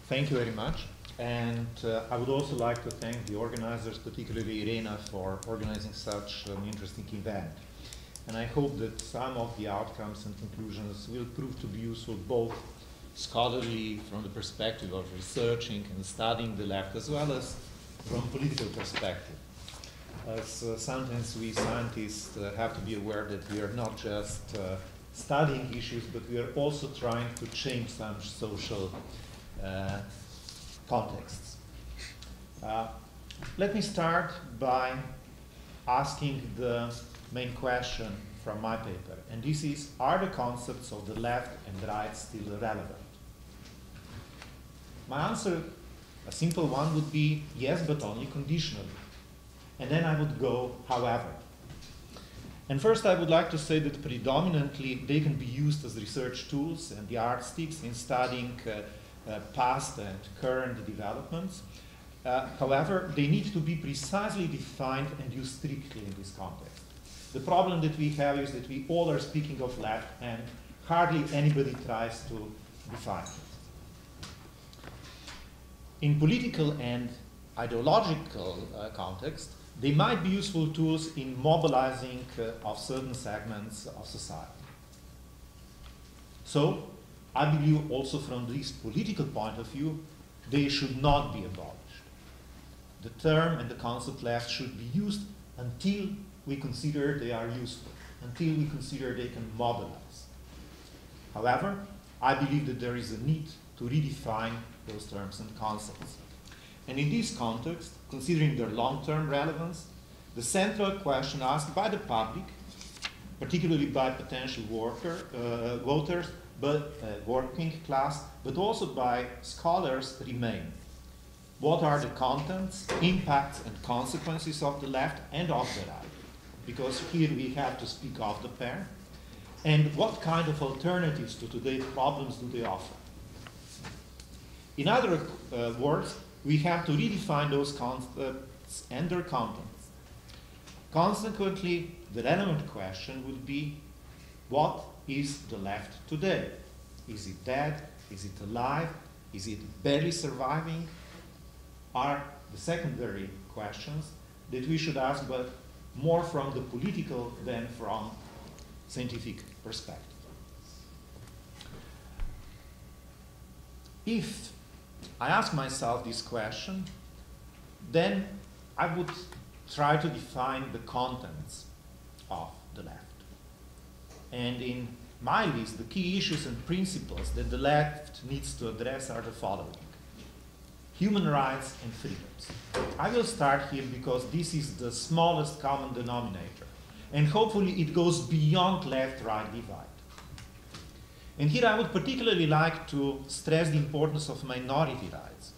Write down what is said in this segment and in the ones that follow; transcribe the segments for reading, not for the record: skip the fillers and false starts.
Thank you very much. And I would also like to thank the organizers, particularly Irena, for organizing such an interesting event. And I hope that some of the outcomes and conclusions will prove to be useful both scholarly from the perspective of researching and studying the left, as well as from political perspective. As sometimes we scientists have to be aware that we are not just studying issues, but we are also trying to change some social contexts. Let me start by asking the main question from my paper, and this is, are the concepts of the left and the right still relevant? My answer, a simple one, would be yes, but only conditionally. And then I would go, however. And first I would like to say that predominantly they can be used as research tools and yardsticks in studying past and current developments. However, they need to be precisely defined and used strictly in this context. The problem that we have is that we all are speaking of left and hardly anybody tries to define it. In political and ideological context, they might be useful tools in mobilizing of certain segments of society. So, I believe also from this political point of view, they should not be abolished. The term and the concept left should be used until we consider they are useful, until we consider they can mobilize. However, I believe that there is a need to redefine those terms and concepts. And in this context, considering their long-term relevance, the central question asked by the public, particularly by potential voters, but working class, but also by scholars, remain. What are the contents, impacts, and consequences of the left and of the right? Because here we have to speak of the pair. And what kind of alternatives to today's problems do they offer? In other words, we have to redefine those concepts and their contents. Consequently, the relevant question would be, what is the left today? Is it dead? Is it alive? Is it barely surviving? Are the secondary questions that we should ask, but more from the political than from scientific perspective. If I ask myself this question, then I would try to define the contents of the left. And in my list, the key issues and principles that the left needs to address are the following: human rights and freedoms. I will start here because this is the smallest common denominator, and hopefully it goes beyond left-right divide. And here I would particularly like to stress the importance of minority rights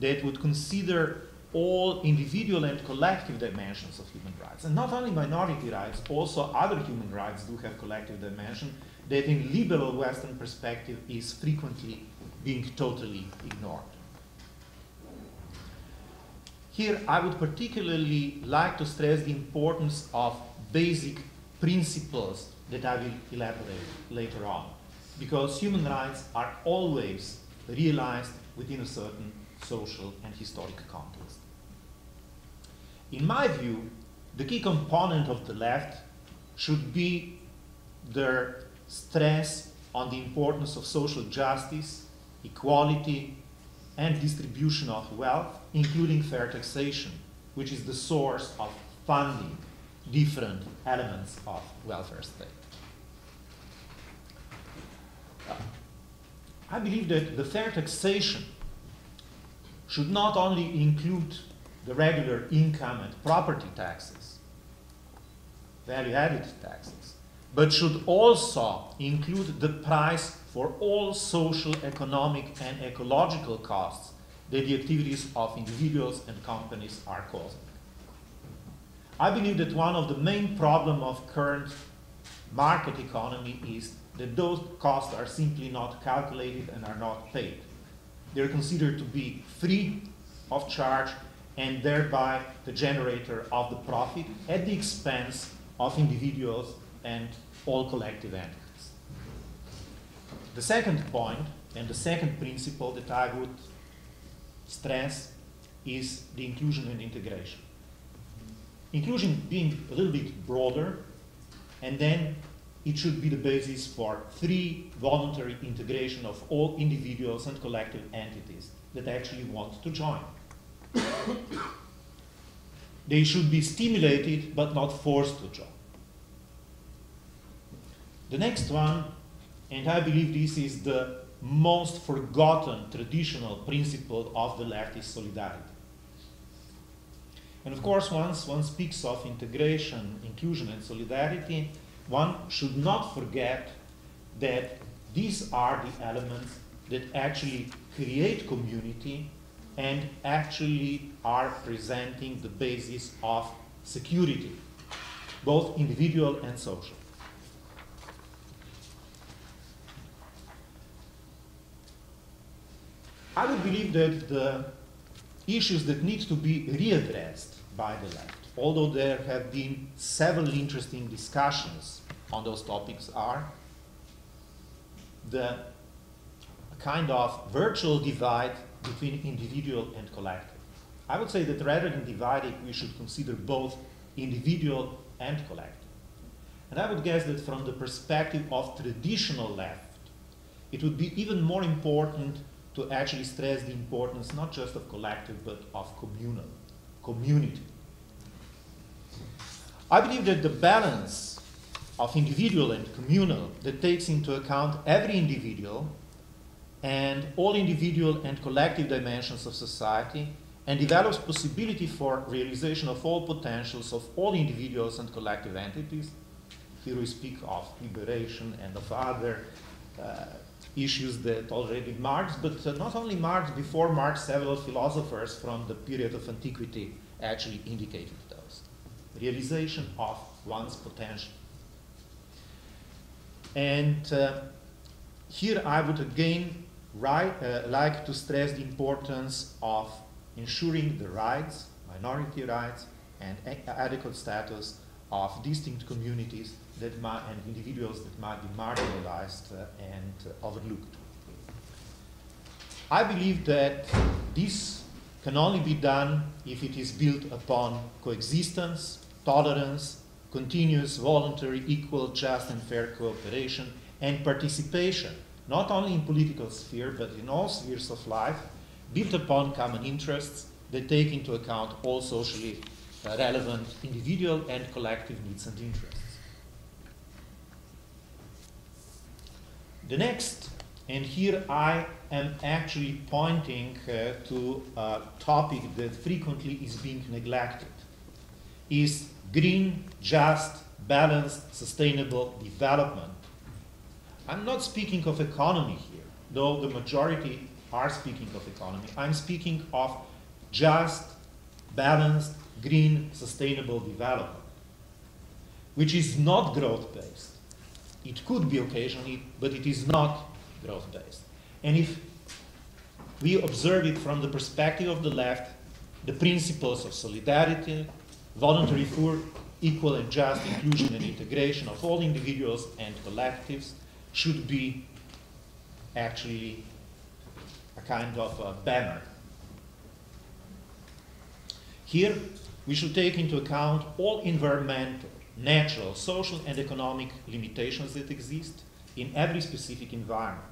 that would consider all individual and collective dimensions of human rights. And not only minority rights, also other human rights do have collective dimension that in liberal Western perspective is frequently being totally ignored. Here I would particularly like to stress the importance of basic principles that I will elaborate later on, because human rights are always realized within a certain social and historical context. In my view, the key component of the left should be their stress on the importance of social justice, equality, and distribution of wealth, including fair taxation, which is the source of funding different elements of welfare state. I believe that the fair taxation should not only include the regular income and property taxes, value-added taxes, but should also include the price for all social, economic, and ecological costs that the activities of individuals and companies are causing. I believe that one of the main problems of current market economy is that those costs are simply not calculated and are not paid. They're considered to be free of charge and thereby the generator of the profit at the expense of individuals and all collective entities. The second point And the second principle that I would stress is the inclusion and integration. Inclusion being a little bit broader, and then it should be the basis for free, voluntary integration of all individuals and collective entities that actually want to join. They should be stimulated but not forced to join. The next one, and I believe this is the most forgotten traditional principle of the left, is solidarity. And of course, once one speaks of integration, inclusion, and solidarity, one should not forget that these are the elements that actually create community and actually are presenting the basis of security, both individual and social. I would believe that the issues that need to be readdressed by the left, although there have been several interesting discussions on those topics, are the kind of virtual divide between individual and collective. I would say that rather than dividing, we should consider both individual and collective. And I would guess that from the perspective of traditional left, it would be even more important to actually stress the importance not just of collective, but of communal, community. I believe that the balance of individual and communal that takes into account every individual and all individual and collective dimensions of society and develops possibility for realization of all potentials of all individuals and collective entities. Here we speak of liberation and of other issues that already Marx, but not only Marx, before Marx, several philosophers from the period of antiquity actually indicated those. Realization of one's potential. And here I would again like to stress the importance of ensuring the rights, minority rights, and adequate status of distinct communities that and individuals that might be marginalized and overlooked. I believe that this can only be done if it is built upon coexistence, tolerance, continuous, voluntary, equal, just, and fair cooperation, and participation, not only in political sphere, but in all spheres of life, built upon common interests that take into account all socially relevant individual and collective needs and interests. The next, and here I am actually pointing to a topic that frequently is being neglected, is green, just, balanced, sustainable development. I'm not speaking of economy here, though the majority are speaking of economy. I'm speaking of just, balanced, green, sustainable development, which is not growth-based. It could be occasionally, but it is not growth-based. And if we observe it from the perspective of the left, the principles of solidarity, voluntary for equal and just inclusion and integration of all individuals and collectives should be actually a kind of a banner. Here, we should take into account all environmental, natural, social, and economic limitations that exist in every specific environment.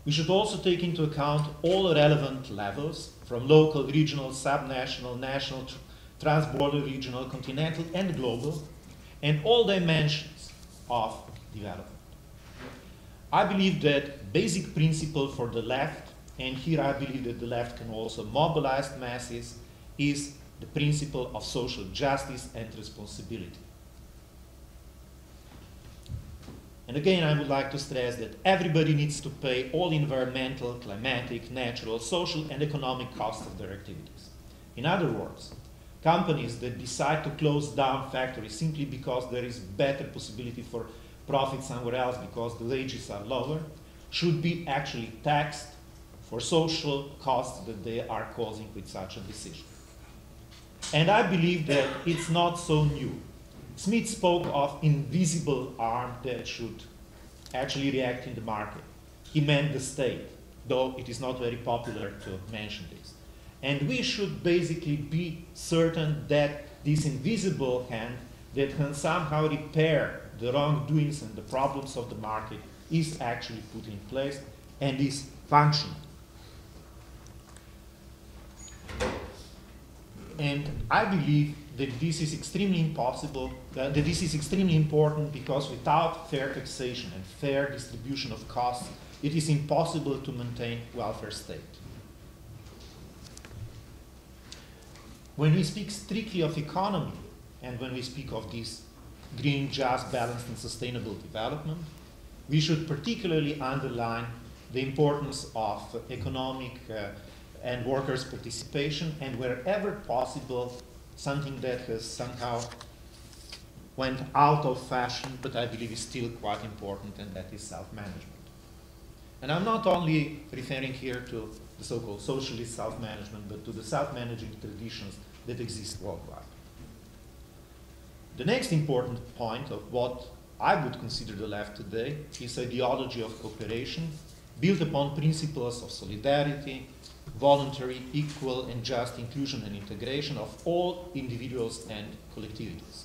We should also take into account all relevant levels, from local, regional, subnational, national, transborder, regional, continental, and global, and all dimensions of development. I believe that basic principle for the left, and here I believe that the left can also mobilize masses, is the principle of social justice and responsibility. And again, I would like to stress that everybody needs to pay all environmental, climatic, natural, social, and economic costs of their activities. In other words, companies that decide to close down factories simply because there is better possibility for profit somewhere else because the wages are lower, should be actually taxed for social costs that they are causing with such a decision. And I believe that it's not so new. Smith spoke of invisible arm that should actually react in the market. he meant the state, though it is not very popular to mention this. And we should basically be certain that this invisible hand that can somehow repair the wrongdoings and the problems of the market is actually put in place and is functional. And I believe that this is extremely impossible, that this is extremely important, because without fair taxation and fair distribution of costs, it is impossible to maintain welfare state. When we speak strictly of economy, and when we speak of this green, just, balanced, and sustainable development, we should particularly underline the importance of economic and workers' participation, and wherever possible, something that has somehow went out of fashion, but I believe is still quite important, and that is self-management. And I'm not only referring here to the so-called socialist self-management, but to the self-managing traditions that exist worldwide. The next important point of what I would consider the left today is ideology of cooperation built upon principles of solidarity, voluntary, equal, and just inclusion and integration of all individuals and collectivities.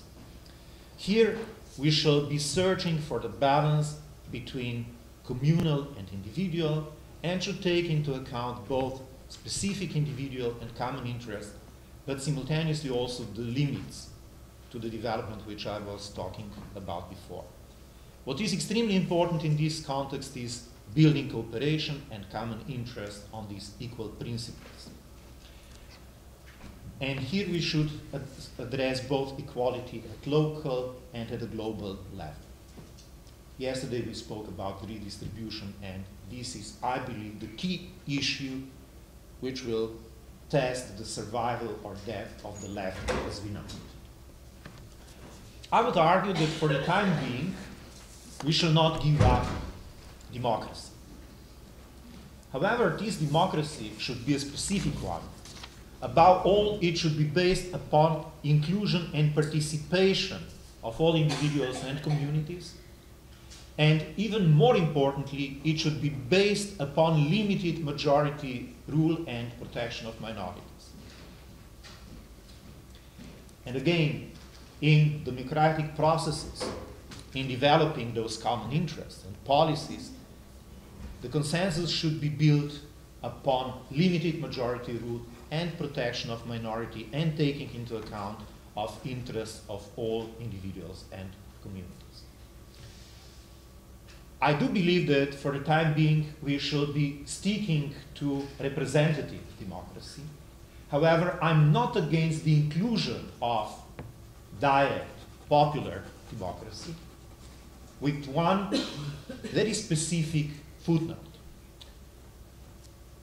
Here, we shall be searching for the balance between communal and individual, and should take into account both specific individual and common interests, but simultaneously also the limits to the development which I was talking about before. What is extremely important in this context is building cooperation and common interest on these equal principles. And here we should address both equality at local and at a global level. Yesterday we spoke about redistribution, and this is, I believe, the key issue which will test the survival or death of the left as we know it. I would argue that for the time being, we shall not give up democracy. However, this democracy should be a specific one. Above all, it should be based upon inclusion and participation of all individuals and communities. And even more importantly, it should be based upon limited majority rule and protection of minorities. And again, in democratic processes, in developing those common interests and policies, the consensus should be built upon limited majority rule and protection of minority, and taking into account of interests of all individuals and communities. I do believe that for the time being we should be sticking to representative democracy. However, I'm not against the inclusion of direct popular democracy with one very specific footnote.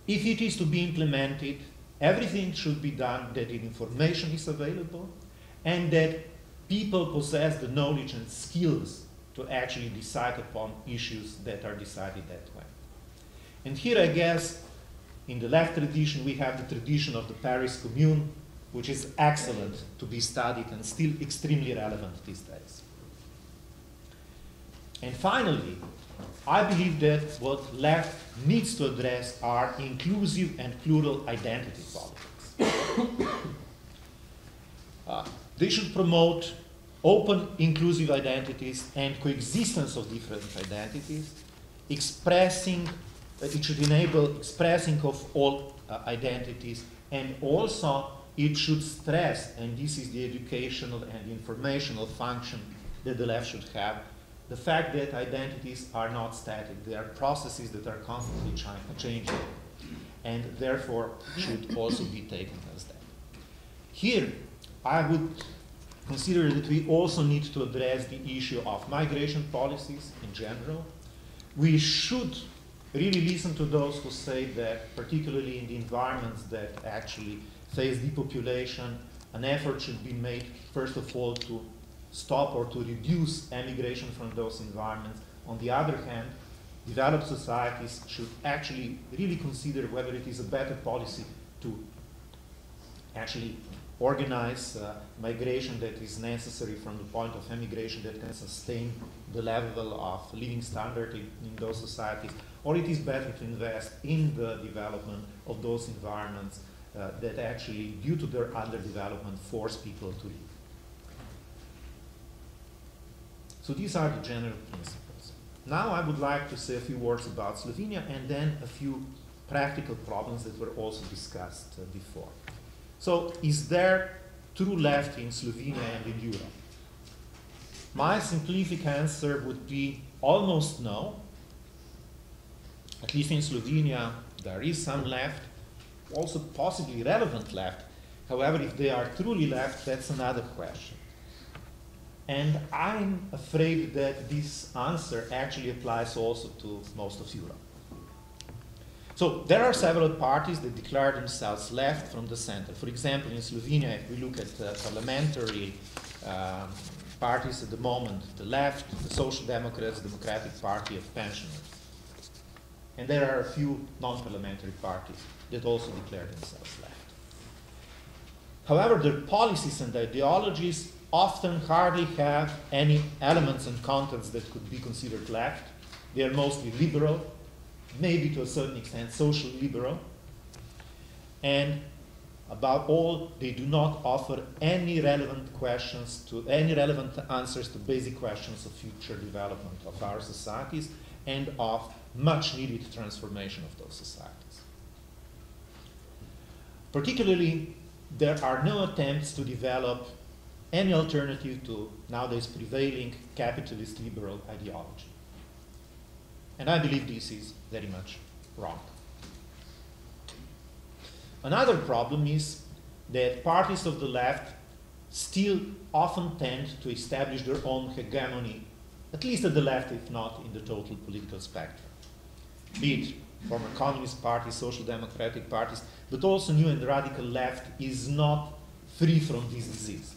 If it is to be implemented, everything should be done that information is available and that people possess the knowledge and skills to actually decide upon issues that are decided that way. And here, I guess, in the left tradition, we have the tradition of the Paris Commune, which is excellent to be studied and still extremely relevant these days. And finally, I believe that what left needs to address are inclusive and plural identity politics. They should promote open, inclusive identities and coexistence of different identities, it should enable expressing of all identities, and also it should stress, and this is the educational and informational function that the left should have, the fact that identities are not static. They are processes that are constantly changing, and therefore should also be taken as that. Here, I would consider that we also need to address the issue of migration policies in general. We should really listen to those who say that, particularly in the environments that actually face depopulation, an effort should be made, first of all, to stop or to reduce emigration from those environments. On the other hand, developed societies should actually really consider whether it is a better policy to actually organize migration that is necessary from the point of emigration that can sustain the level of living standard in those societies, or it is better to invest in the development of those environments that actually, due to their underdevelopment, force people to leave. So these are the general principles. Now I would like to say a few words about Slovenia and then a few practical problems that were also discussed before. So is there true left in Slovenia and in Europe? My simplific answer would be almost no. At least in Slovenia there is some left, also possibly relevant left. However, if they are truly left, that's another question. And I'm afraid that this answer actually applies also to most of Europe. So there are several parties that declare themselves left from the center. For example, in Slovenia, if we look at parliamentary parties at the moment, the left, the Social Democrats, Democratic Party of Pensioners. And there are a few non-parliamentary parties that also declare themselves left. However, their policies and ideologies often hardly have any elements and contents that could be considered left. They are mostly liberal, maybe to a certain extent social liberal, and above all, they do not offer any relevant answers to basic questions of future development of our societies and of much needed transformation of those societies. Particularly, there are no attempts to develop any alternative to nowadays prevailing capitalist liberal ideology. And I believe this is very much wrong. Another problem is that parties of the left still often tend to establish their own hegemony, at least at the left, if not in the total political spectrum. Be it former communist parties, social democratic parties, but also new and radical left is not free from this disease.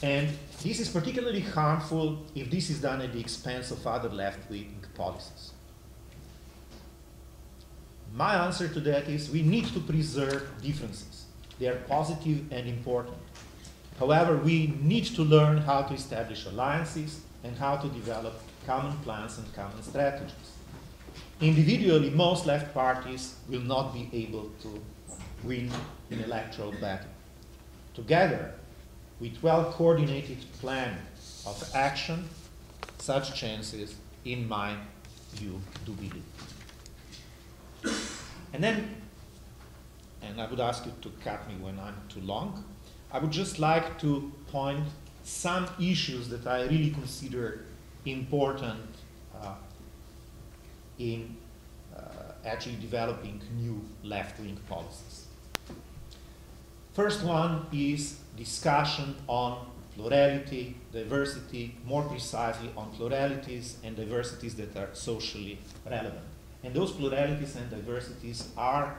And this is particularly harmful if this is done at the expense of other left-wing policies. My answer to that is we need to preserve differences. They are positive and important. However, we need to learn how to establish alliances and how to develop common plans and common strategies. Individually, most left parties will not be able to win an electoral battle. Together, with well-coordinated plan of action, such chances, in my view, do believe. And then, and I would ask you to cut me when I'm too long, I would just like to point some issues that I really consider important in actually developing new left-wing policies. First one is discussion on plurality, diversity, more precisely on pluralities and diversities that are socially relevant. And those pluralities and diversities are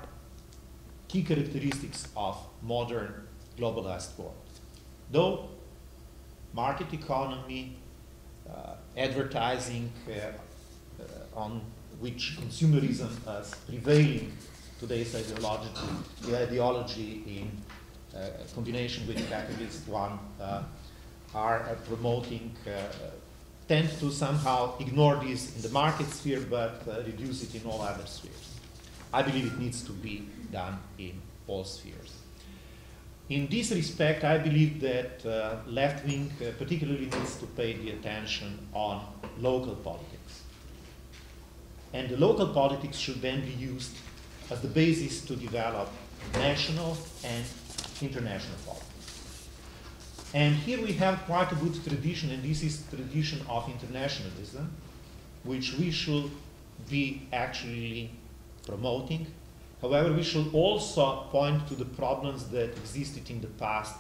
key characteristics of modern globalized world. Though market economy, advertising on which consumerism is prevailing today's ideology in combination with capitalist one are promoting, tend to somehow ignore this in the market sphere but reduce it in all other spheres. I believe it needs to be done in all spheres. In this respect, I believe that left wing particularly needs to pay the attention on local politics. And the local politics should then be used as the basis to develop national and international politics. And here we have quite a good tradition, and this is the tradition of internationalism, which we should be actually promoting. However, we should also point to the problems that existed in the past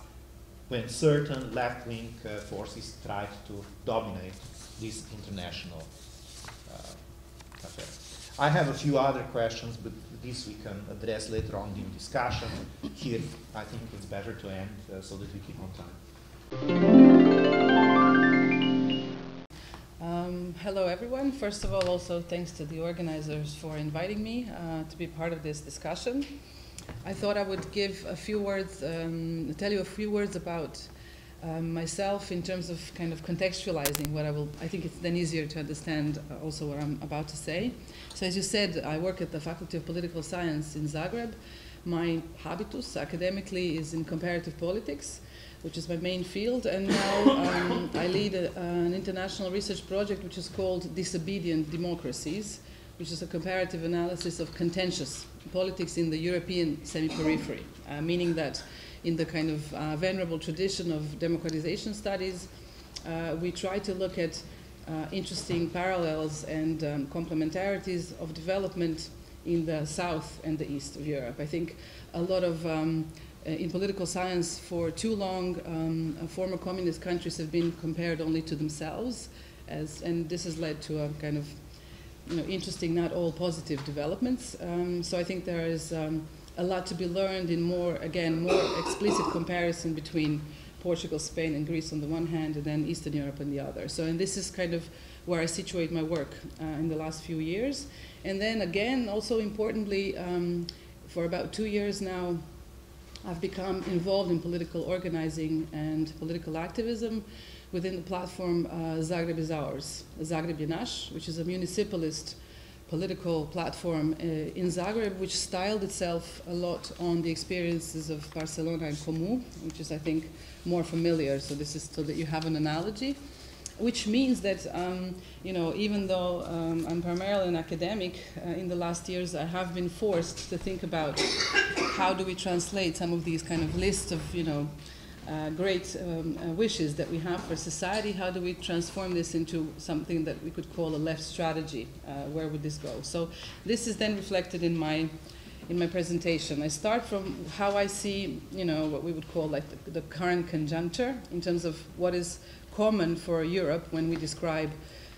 when certain left-wing forces tried to dominate this international affair. I have a few other questions, but this we can address later on in discussion. Here, I think it's better to end so that we keep on time. Hello everyone. First of all, also thanks to the organizers for inviting me to be part of this discussion. I thought I would give a few words, tell you a few words about myself in terms of kind of contextualizing what I think it's then easier to understand also what I'm about to say. So as you said, I work at the Faculty of Political Science in Zagreb. My habitus academically is in comparative politics, which is my main field, and now I lead an international research project which is called Disobedient Democracies, which is a comparative analysis of contentious politics in the European semi-periphery, meaning that in the kind of venerable tradition of democratization studies, we try to look at interesting parallels and complementarities of development in the south and the east of Europe. I think a lot of, in political science for too long, former communist countries have been compared only to themselves, and this has led to a kind of interesting, not all positive developments. So I think there is a lot to be learned in more explicit comparison between Portugal, Spain, and Greece on the one hand, and then Eastern Europe on the other. So, and this is kind of where I situate my work in the last few years. And then again, also importantly, for about 2 years now, I've become involved in political organizing and political activism within the platform Zagreb is Ours, Zagreb je naš, which is a municipalist political platform in Zagreb, which styled itself a lot on the experiences of Barcelona and Comú, which is, I think, more familiar. So this is so that you have an analogy, which means that, even though I'm primarily an academic, in the last years I have been forced to think about how do we translate some of these kind of lists of, great wishes that we have for society. How do we transform this into something that we could call a left strategy? Where would this go? So this is then reflected in my presentation. I start from how I see, what we would call like the current conjuncture in terms of what is common for Europe when we describe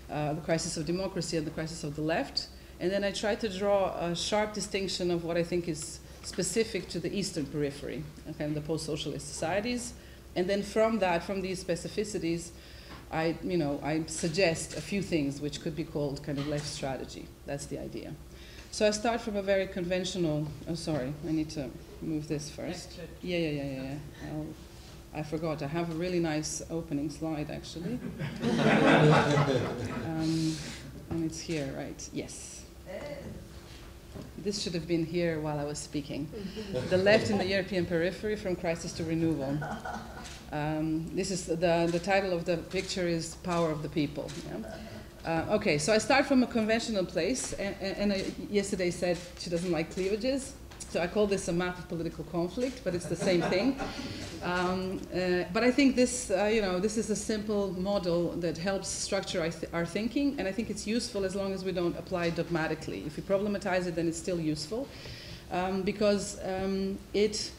the crisis of democracy and the crisis of the left. And then I try to draw a sharp distinction of what I think is specific to the Eastern Periphery, kind of the post-socialist societies. And then from these specificities, I suggest a few things which could be called kind of left strategy. That's the idea. So I start from a very conventional, sorry, I need to move this first. Yeah. I forgot, I have a really nice opening slide actually. And it's here, right? Yes. This should have been here while I was speaking. The left in the European periphery, from crisis to renewal. This is the title of the picture is Power of the People. Yeah? Okay, so I start from a conventional place, and I yesterday said she doesn't like cleavages, so I call this a map of political conflict, but it's the same thing. But I think this, this is a simple model that helps structure our thinking, and I think it's useful as long as we don't apply it dogmatically. If we problematize it, then it's still useful, because it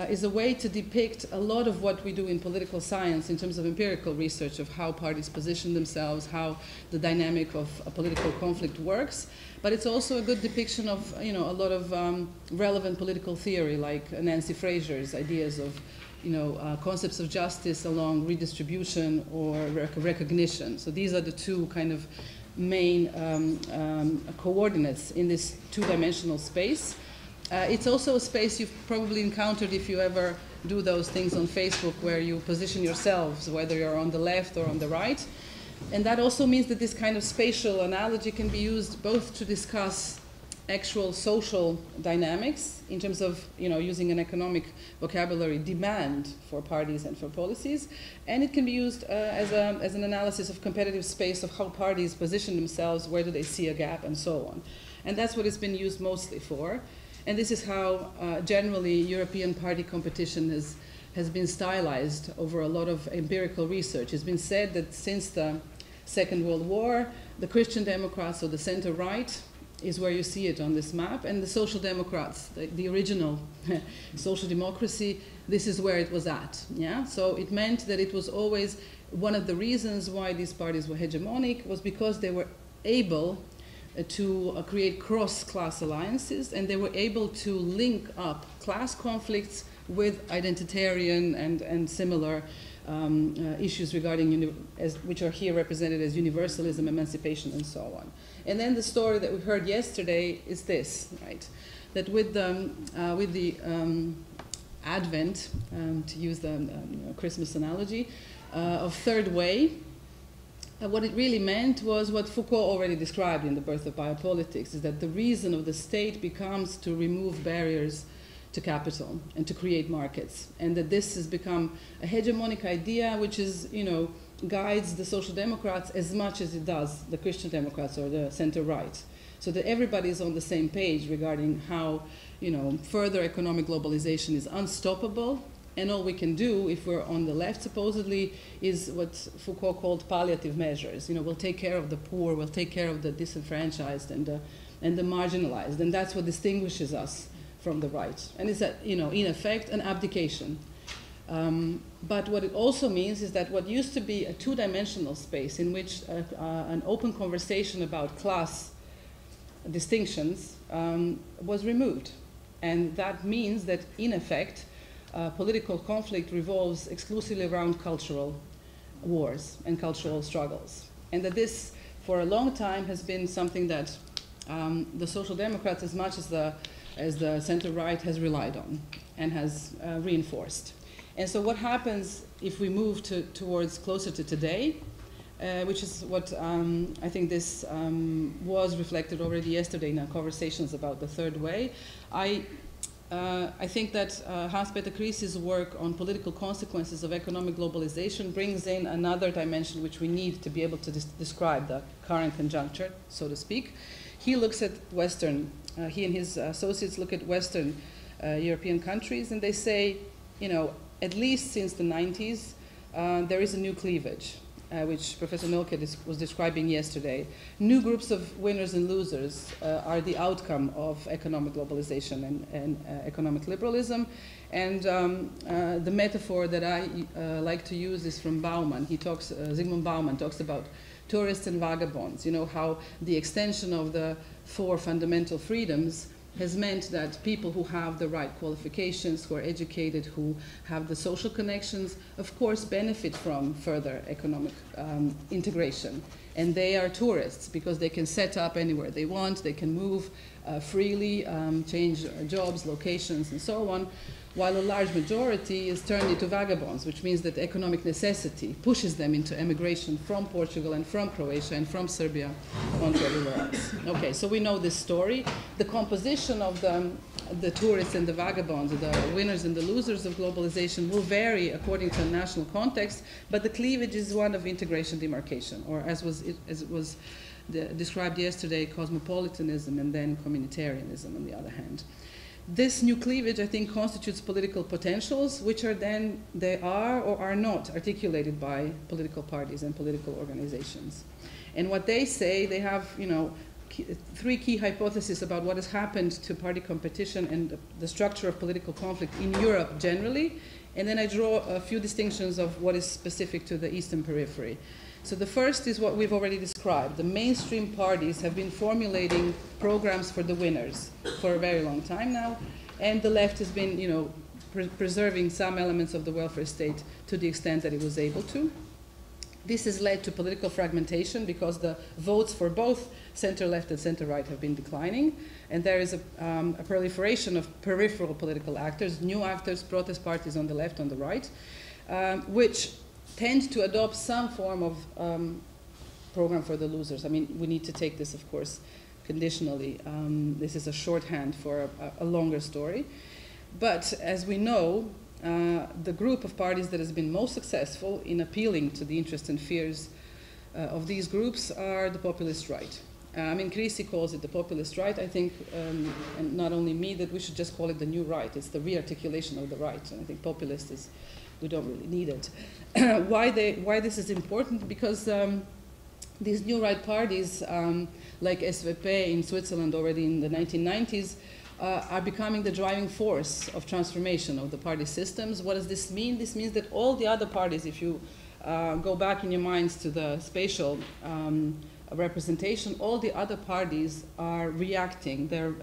is a way to depict a lot of what we do in political science in terms of empirical research of how parties position themselves, how the dynamic of a political conflict works. But it's also a good depiction of, a lot of relevant political theory, like Nancy Fraser's ideas of, concepts of justice along redistribution or recognition. So these are the two kind of main coordinates in this two-dimensional space. It's also a space you've probably encountered if you ever do those things on Facebook where you position yourselves, whether you're on the left or on the right. And that also means that this kind of spatial analogy can be used both to discuss actual social dynamics in terms of, using an economic vocabulary, demand for parties and for policies, and it can be used as an analysis of competitive space of how parties position themselves, where do they see a gap, and so on. And that's what it's been used mostly for. And this is how generally European party competition has been stylized over a lot of empirical research. It's been said that since the Second World War, the Christian Democrats, or the center-right, is where you see it on this map, and the Social Democrats, the original social democracy, this is where it was at. Yeah? So it meant that it was always one of the reasons why these parties were hegemonic was because they were able to create cross-class alliances, and they were able to link up class conflicts with identitarian and similar issues regarding which are here represented as universalism, emancipation, and so on. And then the story that we heard yesterday is this, right? That with the advent, to use the Christmas analogy, of third way, what it really meant was what Foucault already described in The Birth of Biopolitics, is that the reason of the state becomes to remove barriers to capital and to create markets, and that this has become a hegemonic idea which is, guides the social democrats as much as it does the Christian Democrats or the center-right, so that everybody is on the same page regarding how, further economic globalization is unstoppable. And all we can do, if we're on the left, supposedly, is what Foucault called palliative measures. We'll take care of the poor, we'll take care of the disenfranchised and the marginalized, and that's what distinguishes us from the right. And it's that, in effect, an abdication. But what it also means is that what used to be a two-dimensional space in which an open conversation about class distinctions was removed. And that means that, in effect, political conflict revolves exclusively around cultural wars and cultural struggles. And that this, for a long time, has been something that the Social Democrats, as much as the center-right, has relied on and has reinforced. And so what happens if we move towards closer to today, which is what I think this was reflected already yesterday in our conversations about the third way. I think that Hans-Peter Kries's work on political consequences of economic globalization brings in another dimension which we need to be able to describe the current conjuncture, so to speak. He looks at Western, he and his associates look at Western European countries, and they say, at least since the 90s, there is a new cleavage, which Professor Milke was describing yesterday. New groups of winners and losers are the outcome of economic globalization and economic liberalism. And the metaphor that I like to use is from Bauman. Zygmunt Bauman talks about tourists and vagabonds, how the extension of the four fundamental freedoms has meant that people who have the right qualifications, who are educated, who have the social connections, of course benefit from further economic integration. And they are tourists because they can set up anywhere they want, they can move freely, change jobs, locations, and so on, while a large majority is turned into vagabonds, which means that economic necessity pushes them into emigration from Portugal and from Croatia and from Serbia onto everywhere else. Okay, so we know this story. The composition of the tourists and the vagabonds, the winners and the losers of globalization will vary according to a national context, but the cleavage is one of integration demarcation, or as it was described yesterday, cosmopolitanism and then communitarianism on the other hand. This new cleavage, I think, constitutes political potentials, which are then, they are or are not articulated by political parties and political organizations. And what they say, they have, three key hypotheses about what has happened to party competition and the structure of political conflict in Europe generally. And then I draw a few distinctions of what is specific to the Eastern Periphery. So the first is what we've already described. The mainstream parties have been formulating programs for the winners for a very long time now, and the left has been, preserving some elements of the welfare state to the extent that it was able to. This has led to political fragmentation because the votes for both center-left and center-right have been declining, and there is a proliferation of peripheral political actors, new actors, protest parties on the left, on the right, which tend to adopt some form of program for the losers. I mean, we need to take this, of course, conditionally. This is a shorthand for a longer story. But as we know, the group of parties that has been most successful in appealing to the interests and fears of these groups are the populist right. Creasy calls it the populist right. I think, and not only me, that we should just call it the new right. It's the re-articulation of the right. And I think populist is, we don't really need it. Why this is important? Because these new right parties, like SVP in Switzerland already in the 1990s, are becoming the driving force of transformation of the party systems. What does this mean? This means that all the other parties, if you go back in your minds to the spatial representation, all the other parties are reacting. They're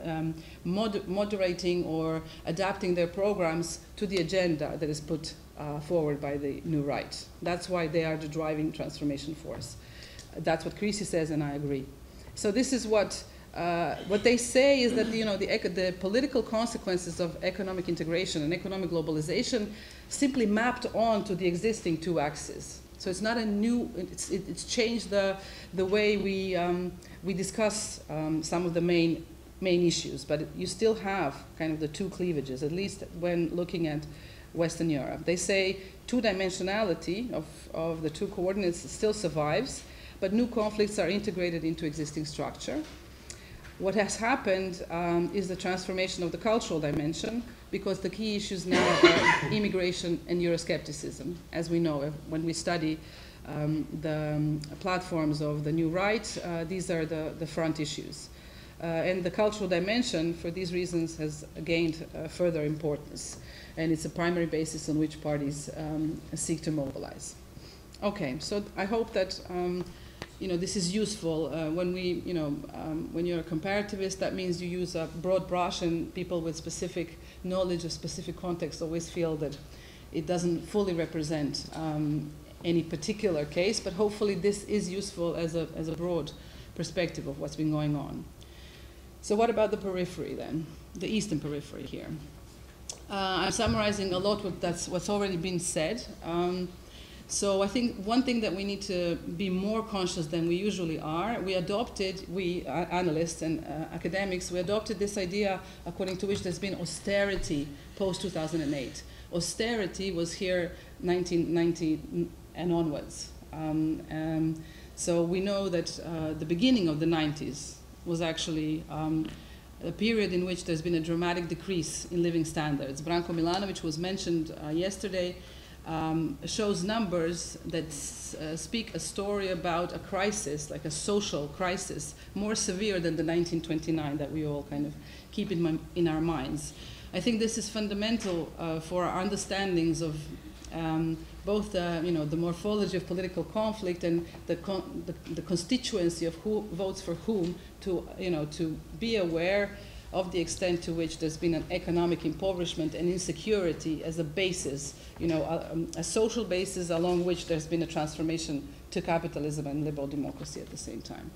moderating or adapting their programs to the agenda that is put forward by the new right. That's why they are the driving transformation force. That's what Creasy says, and I agree. So this is what they say is that the political consequences of economic integration and economic globalization simply mapped onto the existing two axes. So it's not a new. It's changed the way we discuss some of the main issues, but you still have kind of the two cleavages, at least when looking at Western Europe. They say two-dimensionality of the two coordinates still survives, but new conflicts are integrated into existing structure. What has happened is the transformation of the cultural dimension, because the key issues now are immigration and Euroscepticism. As we know, when we study the platforms of the new right, these are the front issues. And the cultural dimension, for these reasons, has gained further importance. And it's a primary basis on which parties seek to mobilize. Okay, so I hope that this is useful. When you're a comparativist, that means you use a broad brush, and people with specific knowledge of specific context always feel that it doesn't fully represent any particular case, but hopefully this is useful as a broad perspective of what's been going on. So what about the periphery then? The Eastern Periphery here. I'm summarizing a lot that's what's already been said. So I think one thing that we need to be more conscious than we usually are, we analysts and academics, we adopted this idea according to which there's been austerity post-2008. Austerity was here 1990 and onwards. So we know that the beginning of the 90s was actually a period in which there's been a dramatic decrease in living standards. Branko Milanović was mentioned yesterday, shows numbers that speak a story about a crisis, like a social crisis, more severe than the 1929 that we all kind of keep in our minds. I think this is fundamental for our understandings of both the morphology of political conflict and the constituency of who votes for whom, to be aware of the extent to which there's been an economic impoverishment and insecurity as a basis, a social basis along which there's been a transformation to capitalism and liberal democracy at the same time.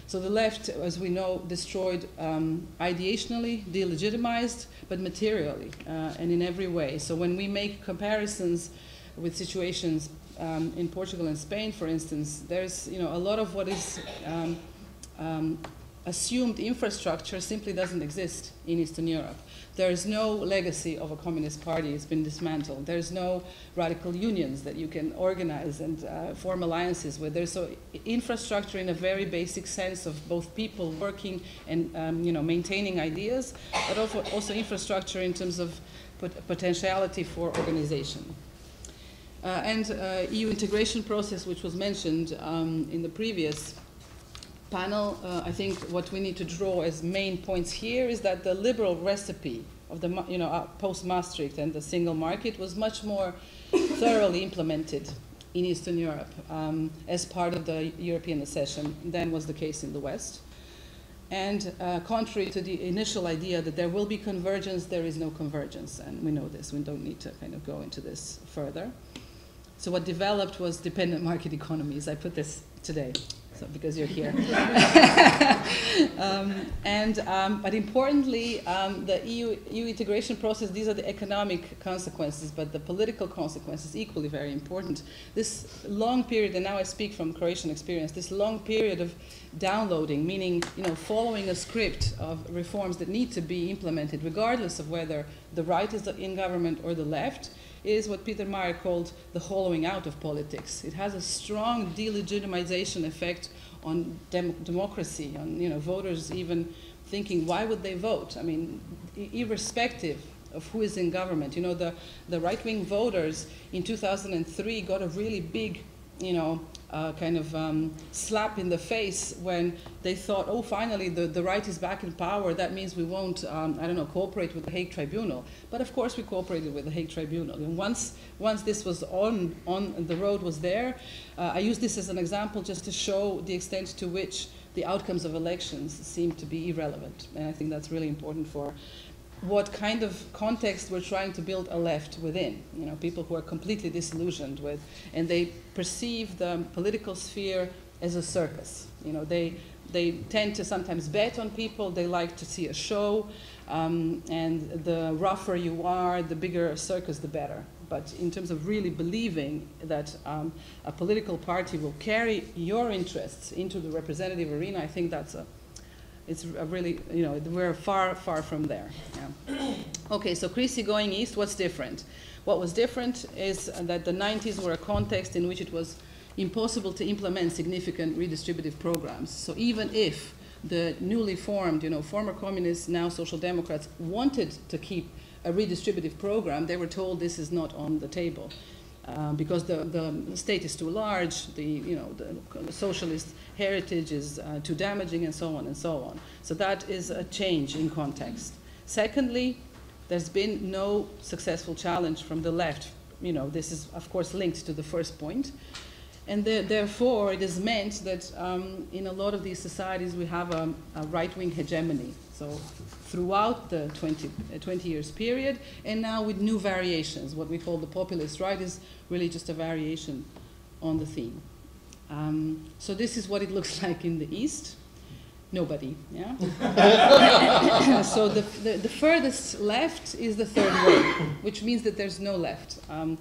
So the left, as we know, destroyed ideationally, delegitimized, but materially and in every way. So when we make comparisons with situations in Portugal and Spain, for instance, there's a lot of what is assumed infrastructure simply doesn't exist in Eastern Europe. There is no legacy of a communist party. It's been dismantled. There's no radical unions that you can organize and form alliances with. There's infrastructure in a very basic sense of both people working and maintaining ideas, but also infrastructure in terms of potentiality for organization. And EU integration process, which was mentioned in the previous panel, I think what we need to draw as main points here is that the liberal recipe of the post-Maastricht and the single market was much more thoroughly implemented in Eastern Europe as part of the European accession than was the case in the West. And contrary to the initial idea that there will be convergence, there is no convergence, and we know this. We don't need to kind of go into this further. So what developed was dependent market economies. I put this today. So because you're here. But importantly, the EU integration process, these are the economic consequences, but the political consequences equally very important. This long period, and now I speak from Croatian experience, this long period of downloading, meaning following a script of reforms that need to be implemented regardless of whether the right is in government or the left, is what Peter Meyer called the hollowing out of politics. It has a strong delegitimization effect on democracy, on voters even thinking, why would they vote? I mean, irrespective of who is in government. The right-wing voters in 2003 got a really big, slap in the face when they thought, oh, finally the right is back in power. That means we won't, cooperate with the Hague Tribunal. But of course we cooperated with the Hague Tribunal. And once this was on the road was there, I use this as an example just to show the extent to which the outcomes of elections seem to be irrelevant. And I think that's really important for what kind of context we're trying to build a left within. People who are completely disillusioned with, and they perceive the political sphere as a circus. They tend to sometimes bet on people. They like to see a show. And the rougher you are, the bigger a circus, the better. But in terms of really believing that a political party will carry your interests into the representative arena, I think it's a really, we're far, far from there. Yeah. Okay, so Krisi going east, what's different? What was different is that the 90s were a context in which it was impossible to implement significant redistributive programs. So even if the newly formed, former communists, now social democrats, wanted to keep a redistributive program, they were told this is not on the table because the state is too large, the socialist heritage is too damaging, and so on and so on. So that is a change in context. Secondly, there's been no successful challenge from the left. This is of course linked to the first point. And therefore, it is meant that in a lot of these societies we have a right-wing hegemony. So throughout the 20 years period, and now with new variations, what we call the populist right is really just a variation on the theme. So this is what it looks like in the East. Nobody, yeah? So the furthest left is the third world, which means that there's no left. And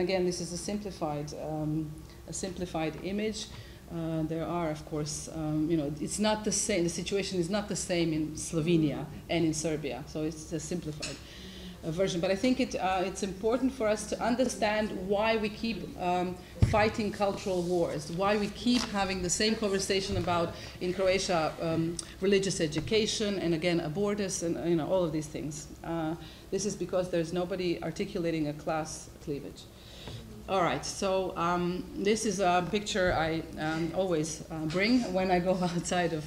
again, this is a simplified image. There are, of course, it's not the same. The situation is not the same in Slovenia and in Serbia. So it's a simplified version. But I think it's important for us to understand why we keep fighting cultural wars, why we keep having the same conversation about, in Croatia, religious education, and again, abortus, and all of these things. This is because there's nobody articulating a class cleavage. All right, so this is a picture I always bring when I go outside of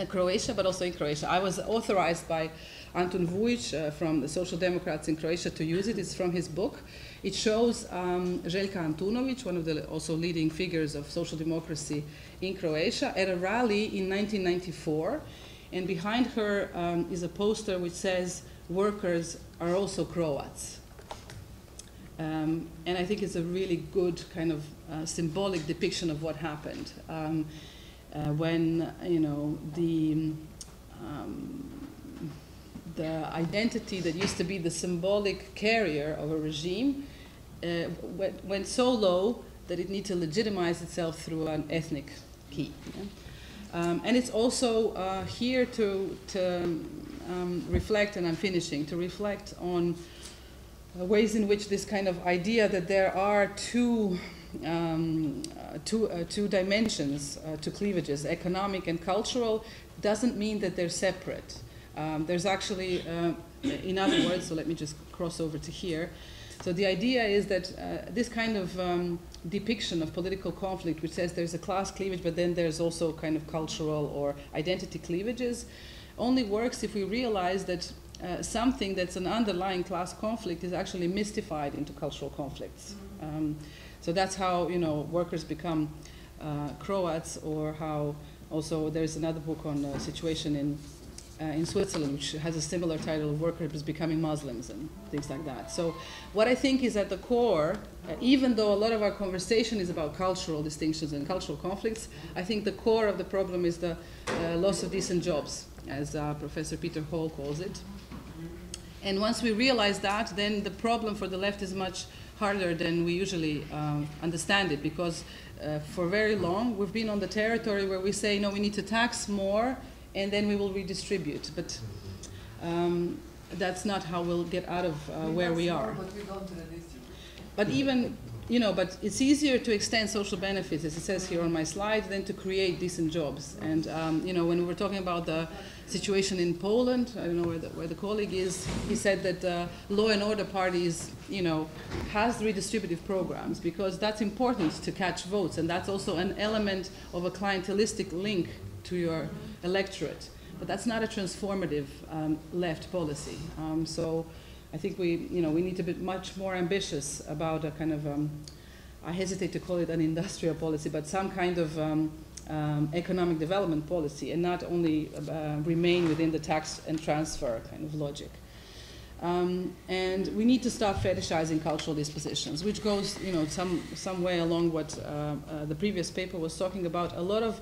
Croatia, but also in Croatia. I was authorized by Antun Vujic from the Social Democrats in Croatia to use it. It's from his book. It shows Željka Antunović, one of the also leading figures of social democracy in Croatia, at a rally in 1994. And behind her is a poster which says, "Workers are also Croats." And I think it's a really good kind of symbolic depiction of what happened when the identity that used to be the symbolic carrier of a regime went so low that it needed to legitimize itself through an ethnic key. Yeah? And it's also here to reflect, and I'm finishing, to reflect on ways in which this kind of idea that there are two dimensions to cleavages, economic and cultural, doesn't mean that they're separate. There's actually, in other words, so let me just cross over to here. So the idea is that this kind of depiction of political conflict, which says there's a class cleavage, but then there's also kind of cultural or identity cleavages, only works if we realize that something that's an underlying class conflict is actually mystified into cultural conflicts. So that's how workers become Croats, or how also there's another book on the situation in Switzerland, which has a similar title of workers becoming Muslims and things like that. So what I think is at the core, even though a lot of our conversation is about cultural distinctions and cultural conflicts, I think the core of the problem is the loss of decent jobs, as Professor Peter Hall calls it. And once we realize that, then the problem for the left is much harder than we usually understand it, because for very long we've been on the territory where we say, no, we need to tax more and then we will redistribute. But that's not how we'll get out of where we are. But we don't redistribute. But even, but it's easier to extend social benefits, as it says here on my slide, than to create decent jobs. And, when we were talking about the situation in Poland, I don't know where the colleague is, he said that the Law and Order Party is, has redistributive programs, because that's important to catch votes, and that's also an element of a clientelistic link to your electorate. But that's not a transformative left policy. So I think we need to be much more ambitious about a kind of, I hesitate to call it an industrial policy, but some kind of economic development policy, and not only remain within the tax and transfer kind of logic. And we need to stop fetishizing cultural dispositions, which goes some way along what the previous paper was talking about. A lot of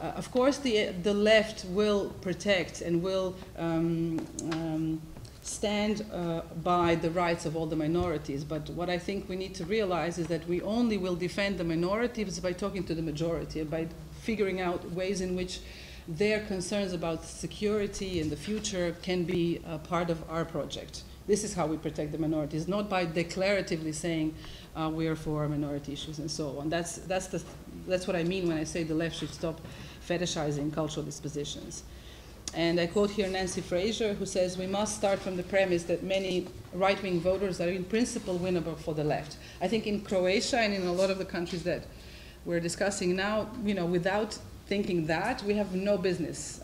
Of course, the left will protect and will stand by the rights of all the minorities. But what I think we need to realize is that we only will defend the minorities by talking to the majority, by figuring out ways in which their concerns about security and the future can be a part of our project. This is how we protect the minorities, not by declaratively saying we are for minority issues and so on. That's what I mean when I say the left should stop fetishizing cultural dispositions. And I quote here Nancy Fraser, who says, "We must start from the premise that many right-wing voters are in principle winnable for the left." I think in Croatia and in a lot of the countries that we're discussing now, without thinking that, we have no business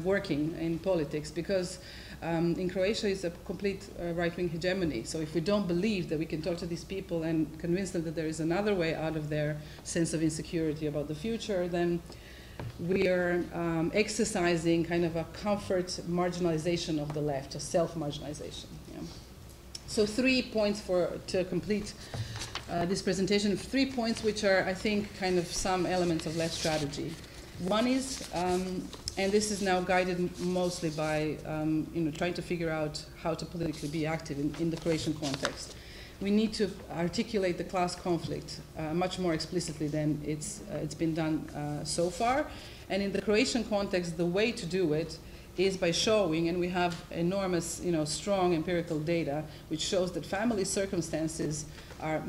working in politics, because in Croatia it's a complete right-wing hegemony. So if we don't believe that we can talk to these people and convince them that there is another way out of their sense of insecurity about the future, then we are exercising kind of a comfort marginalization of the left, a self-marginalization. Yeah. So 3 points to complete this presentation. 3 points which are, I think, kind of some elements of left strategy. One is, and this is now guided mostly by trying to figure out how to politically be active in the Croatian context. We need to articulate the class conflict much more explicitly than it's been done so far. And in the Croatian context, the way to do it is by showing, and we have enormous, strong empirical data, which shows that family circumstances are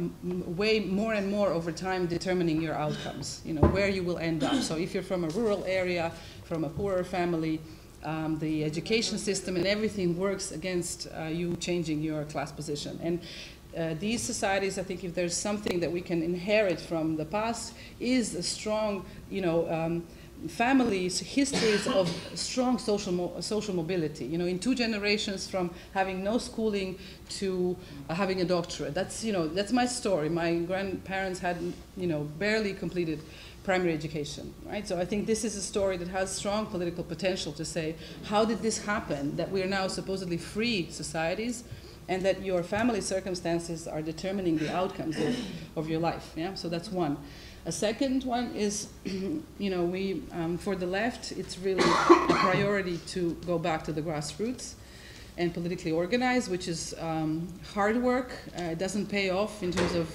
way more and more over time determining your outcomes, where you will end up. So if you're from a rural area, from a poorer family, the education system and everything works against you changing your class position. And these societies, I think, if there's something that we can inherit from the past, is a strong, families, histories of strong social mobility. In 2 generations, from having no schooling to having a doctorate. That's my story. My grandparents had, barely completed primary education, right? So I think this is a story that has strong political potential to say, how did this happen, that we are now supposedly free societies, and that your family circumstances are determining the outcomes of your life. Yeah, so that's one. A second one is, for the left, it's really a priority to go back to the grassroots and politically organize, which is hard work. It doesn't pay off in terms of,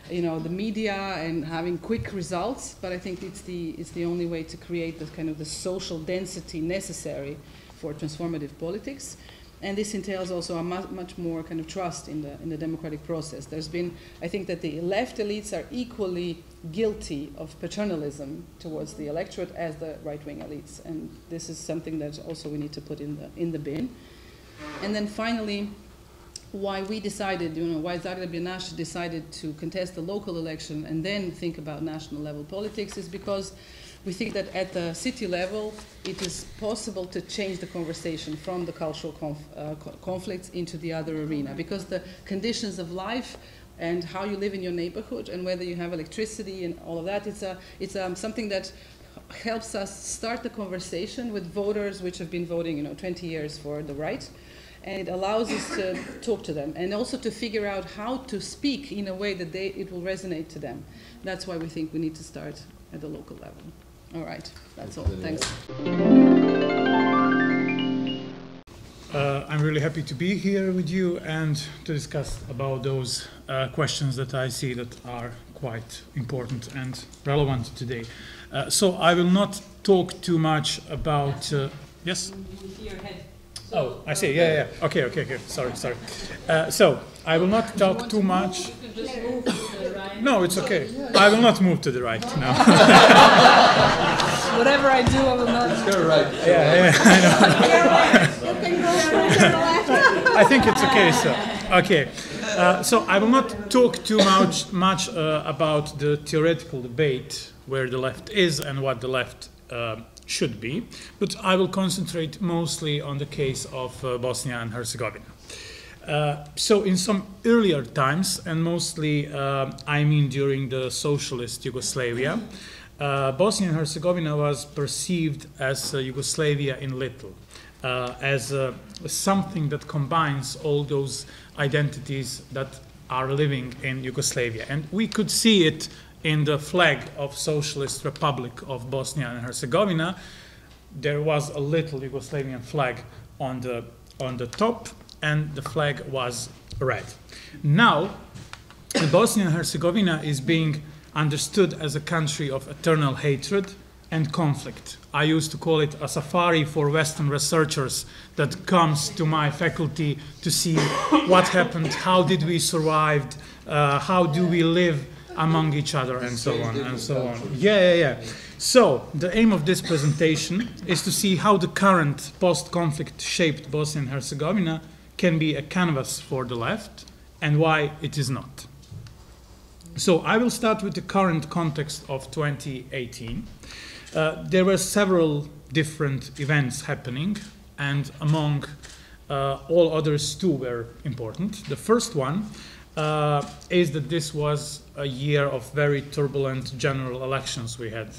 the media and having quick results, but I think it's the only way to create the kind of the social density necessary for transformative politics. And this entails also a much more kind of trust in the democratic process. There's been, I think that the left elites are equally guilty of paternalism towards the electorate as the right-wing elites. And this is something that also we need to put in the bin. And then finally, why we decided, why Zagreb and Naš decided to contest the local election and then think about national level politics is because we think that at the city level, it is possible to change the conversation from the cultural conflicts into the other arena, because the conditions of life and how you live in your neighborhood and whether you have electricity and all of that, it's something that helps us start the conversation with voters which have been voting 20 years for the right, and it allows us to talk to them and also to figure out how to speak in a way that it will resonate to them. That's why we think we need to start at the local level. All right, that's all. Thanks. I'm really happy to be here with you and to discuss about those questions that I see that are quite important and relevant today. So I will not talk too much about... yes? Your head. Oh, I see. Yeah. Okay. Sorry. So I will not talk too much. You can just move to the right. No, it's okay. I will not move to the right now. Whatever I do, I will not. Go right. Yeah, I know. You can go right to the left. I think it's okay. So I will not talk too much about the theoretical debate where the left is and what the left should be, but I will concentrate mostly on the case of Bosnia and Herzegovina. So in some earlier times, and mostly I mean during the socialist Yugoslavia, Bosnia and Herzegovina was perceived as Yugoslavia in little, as something that combines all those identities that are living in Yugoslavia. And we could see it in the flag of Socialist Republic of Bosnia and Herzegovina, there was a little Yugoslavian flag on the top, and the flag was red. Now, Bosnia and Herzegovina is being understood as a country of eternal hatred and conflict. I used to call it a safari for Western researchers that comes to my faculty to see what happened, how did we survive, how do we live among each other, and so on and so on. Yeah. So the aim of this presentation is to see how the current post-conflict shaped Bosnia and Herzegovina can be a canvas for the left and why it is not. So I will start with the current context of 2018. There were several different events happening, and among all others, two were important. The first one is that this was a year of very turbulent general elections we had.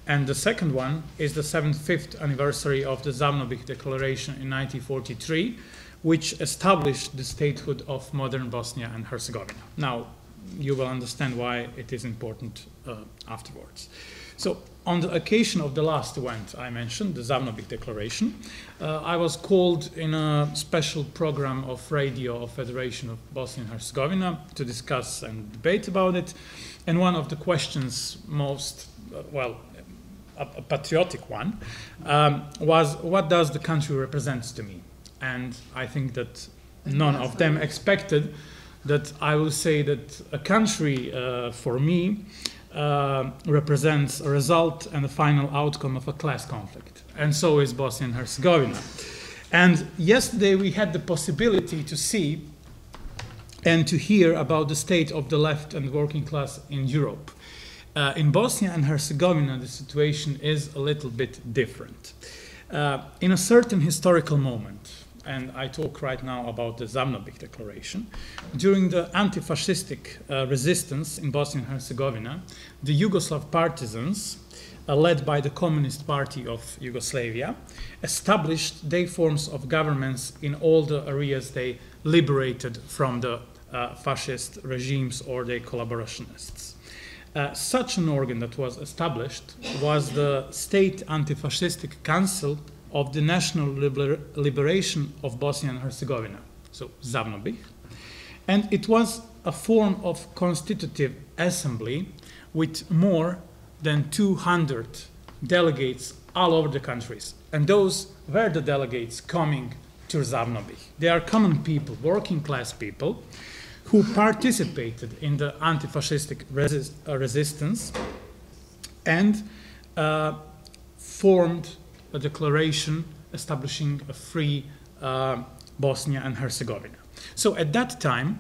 And the second one is the 75th anniversary of the Zavnobić Declaration in 1943, which established the statehood of modern Bosnia and Herzegovina. Now, you will understand why it is important afterwards. So, on the occasion of the last event I mentioned, the Zavnobić Declaration, I was called in a special program of radio of Federation of Bosnia and Herzegovina to discuss and debate about it. And one of the questions most, a patriotic one, was what does the country represent to me? And I think that none of them expected that I will say that a country, for me, represents a result and a final outcome of a class conflict. And so is Bosnia and Herzegovina. And yesterday we had the possibility to see and to hear about the state of the left and working class in Europe. In Bosnia and Herzegovina, the situation is a little bit different. In a certain historical moment, and I talk right now about the Zavnobić Declaration, during the anti-fascistic resistance in Bosnia and Herzegovina, the Yugoslav partisans, led by the Communist Party of Yugoslavia, established their forms of governments in all the areas they liberated from the fascist regimes or the collaborationists. Such an organ that was established was the State Anti-Fascistic Council of the National Liberation of Bosnia and Herzegovina, so Zavnobić. And it was a form of constitutive assembly with more than 200 delegates all over the countries. And those were the delegates coming to Zavnobić. They are common people, working class people, who participated in the anti-fascistic resistance and formed a declaration establishing a free Bosnia and Herzegovina. So at that time,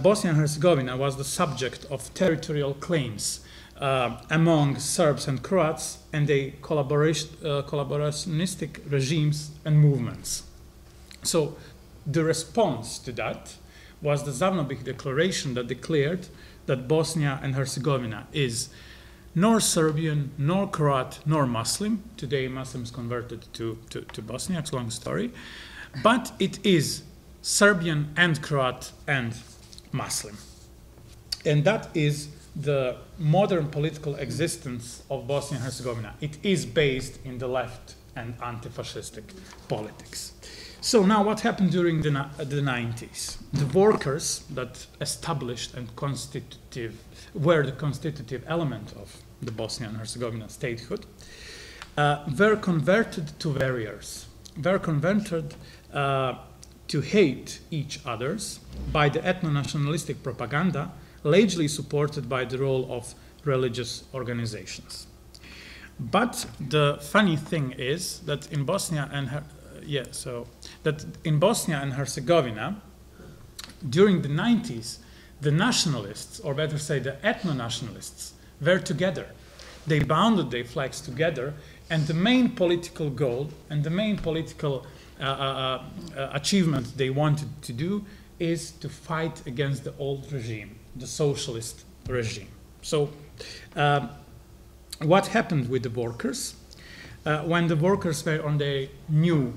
Bosnia and Herzegovina was the subject of territorial claims among Serbs and Croats and the collaborationistic regimes and movements. So the response to that was the Zavnobić Declaration that declared that Bosnia and Herzegovina is nor Serbian, nor Croat, nor Muslim. Today Muslims converted to Bosnia, it's a long story. But it is Serbian and Croat and Muslim. And that is the modern political existence of Bosnia and Herzegovina. It is based in the left and anti-fascistic politics. So now what happened during the 90s? The workers that established and were the constitutive element of the Bosnia and Herzegovina statehood, were converted to warriors, were converted to hate each others by the ethno-nationalistic propaganda, largely supported by the role of religious organizations. But the funny thing is that in Bosnia and Herzegovina, during the 90s, the nationalists, or better say the ethno-nationalists, were together. They bounded their flags together, and the main political goal and the main political achievement they wanted to do is to fight against the old regime, the socialist regime. So what happened with the workers? When the workers were on their new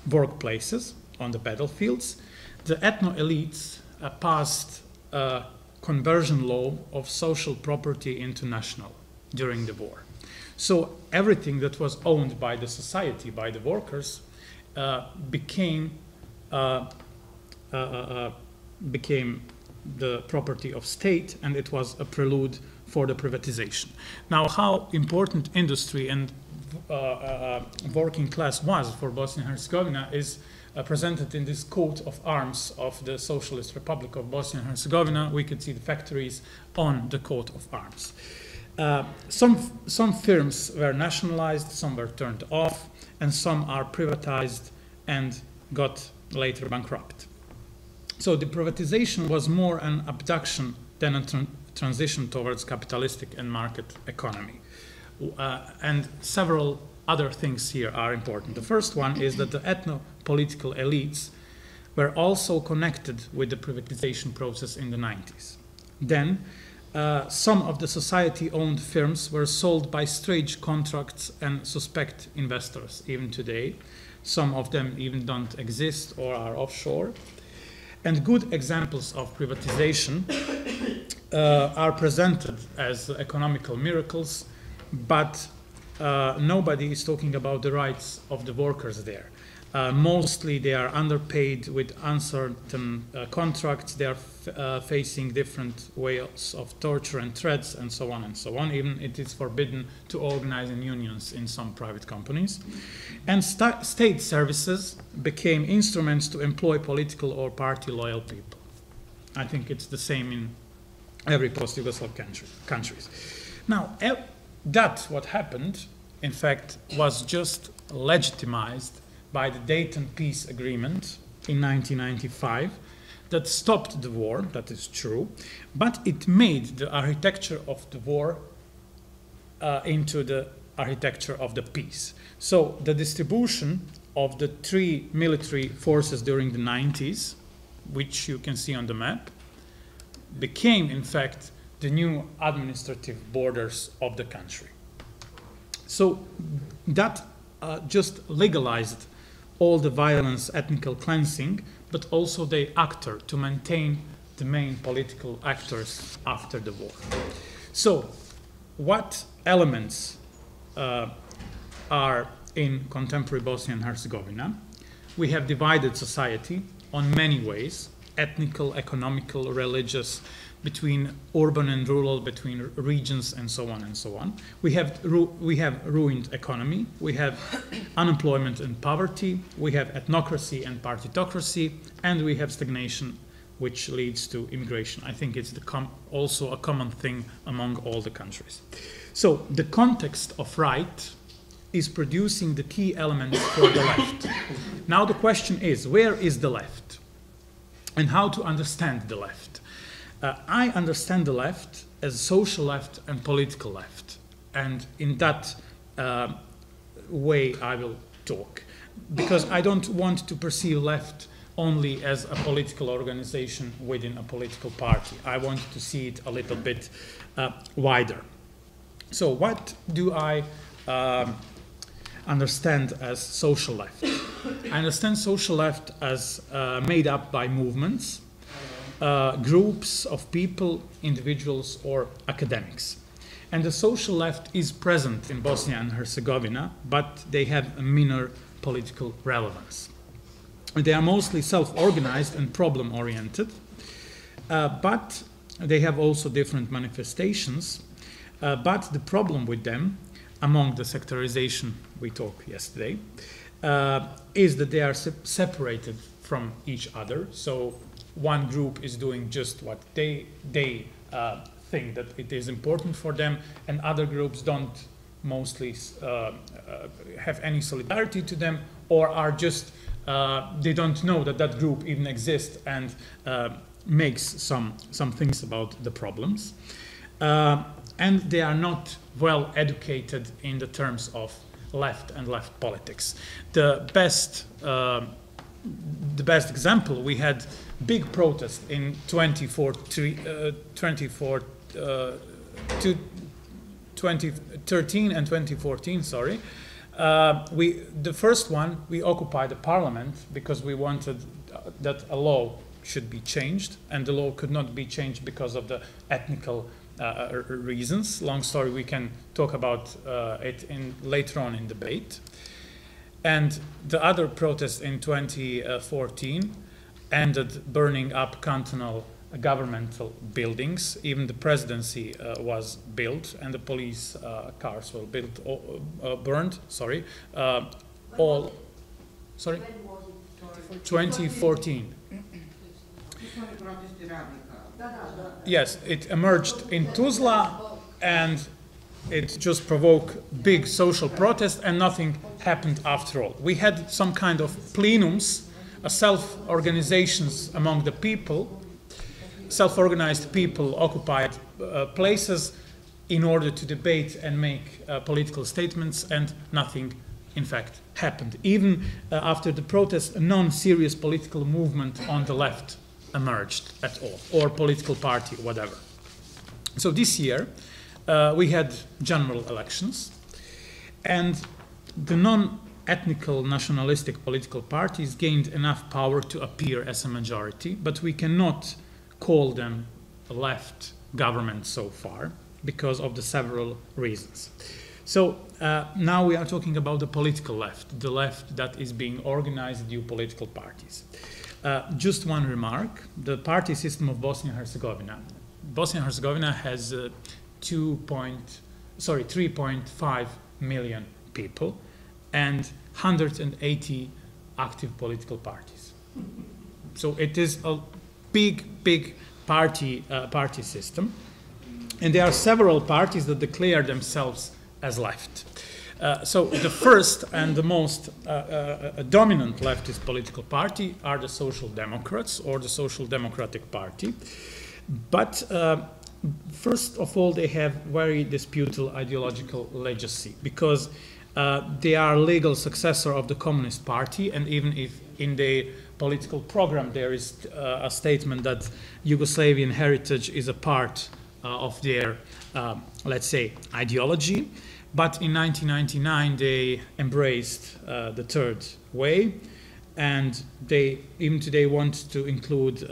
workplaces, on the battlefields, the ethno-elites passed a conversion law of social property into national during the war. So everything that was owned by the society, by the workers, became the property of state, and it was a prelude for the privatization. Now, how important industry and working class was for Bosnia and Herzegovina is presented in this coat of arms of the Socialist Republic of Bosnia and Herzegovina. We could see the factories on the coat of arms. Some firms were nationalized, some were turned off, and some are privatized and got later bankrupt. So the privatization was more an abduction than a transition towards capitalistic and market economy. And several other things here are important. The first one is that the ethno-political elites were also connected with the privatization process in the 90s. Then, some of the society-owned firms were sold by strange contracts and suspect investors, even today. Some of them even don't exist or are offshore. And good examples of privatization are presented as economical miracles, but nobody is talking about the rights of the workers there. Mostly they are underpaid with uncertain contracts. They are facing different ways of torture and threats and so on and so on. Even it is forbidden to organize in unions in some private companies. And state services became instruments to employ political or party loyal people. I think it's the same in every post-Yugoslav countries. Now, that what happened, in fact, was just legitimized by the Dayton Peace Agreement in 1995 that stopped the war, that is true, but it made the architecture of the war into the architecture of the peace. So the distribution of the three military forces during the 90s, which you can see on the map, became, in fact, the new administrative borders of the country. So that just legalized all the violence, ethnical cleansing, but also the actor to maintain the main political actors after the war. So what elements are in contemporary Bosnia and Herzegovina? We have divided society on many ways: ethnical, economical, religious, between urban and rural, between regions, and so on and so on. We have ruined economy, we have unemployment and poverty, we have ethnocracy and partitocracy, and we have stagnation, which leads to immigration. I think it's also a common thing among all the countries. So the context of right is producing the key elements for the left. Now the question is, where is the left? And how to understand the left? I understand the left as social left and political left. And in that way I will talk. Because I don't want to perceive left only as a political organization within a political party. I want to see it a little bit wider. So what do I understand as social left? I understand social left as made up by movements, groups of people, individuals, or academics. And the social left is present in Bosnia and Herzegovina, but they have a minor political relevance. They are mostly self-organized and problem-oriented, but they have also different manifestations. But the problem with them, among the sectorization we talked yesterday, is that they are separated from each other. So one group is doing just what they think that it is important for them, and other groups don't mostly have any solidarity to them, or are just they don't know that that group even exists and makes some things about the problems. And they are not well educated in the terms of left and left politics. The best example, we had big protest in 2013 and 2014, sorry. The first one, we occupied the parliament because we wanted that a law should be changed, and the law could not be changed because of the ethnical reasons. Long story, we can talk about it later on in debate. And the other protest in 2014 ended burning up cantonal governmental buildings. Even the presidency was built, and the police cars were built, burned. Sorry, all. Sorry, 2014. Yes, it emerged in Tuzla, and it just provoked big social protest, and nothing happened after all. We had some kind of plenums, self-organizations among the people, self-organized people occupied places in order to debate and make political statements, and nothing, in fact, happened. Even after the protest, a non-serious political movement on the left emerged at all, or political party, whatever. So this year, we had general elections, and the non-ethnical nationalistic political parties gained enough power to appear as a majority, but we cannot call them a left government so far because of the several reasons. So now we are talking about the political left, the left that is being organized due political parties. Just one remark, the party system of Bosnia and Herzegovina. Bosnia and Herzegovina has 3.5 million people and 180 active political parties. So it is a big party system, and there are several parties that declare themselves as left. So the first and the most dominant leftist political party are the Social Democrats, or the Social Democratic Party. But first of all, they have very disputable ideological legacy, because they are legal successor of the Communist Party, and even if in the political program there is a statement that Yugoslavian heritage is a part of their, let's say, ideology. But in 1999 they embraced the third way, and they even today want to include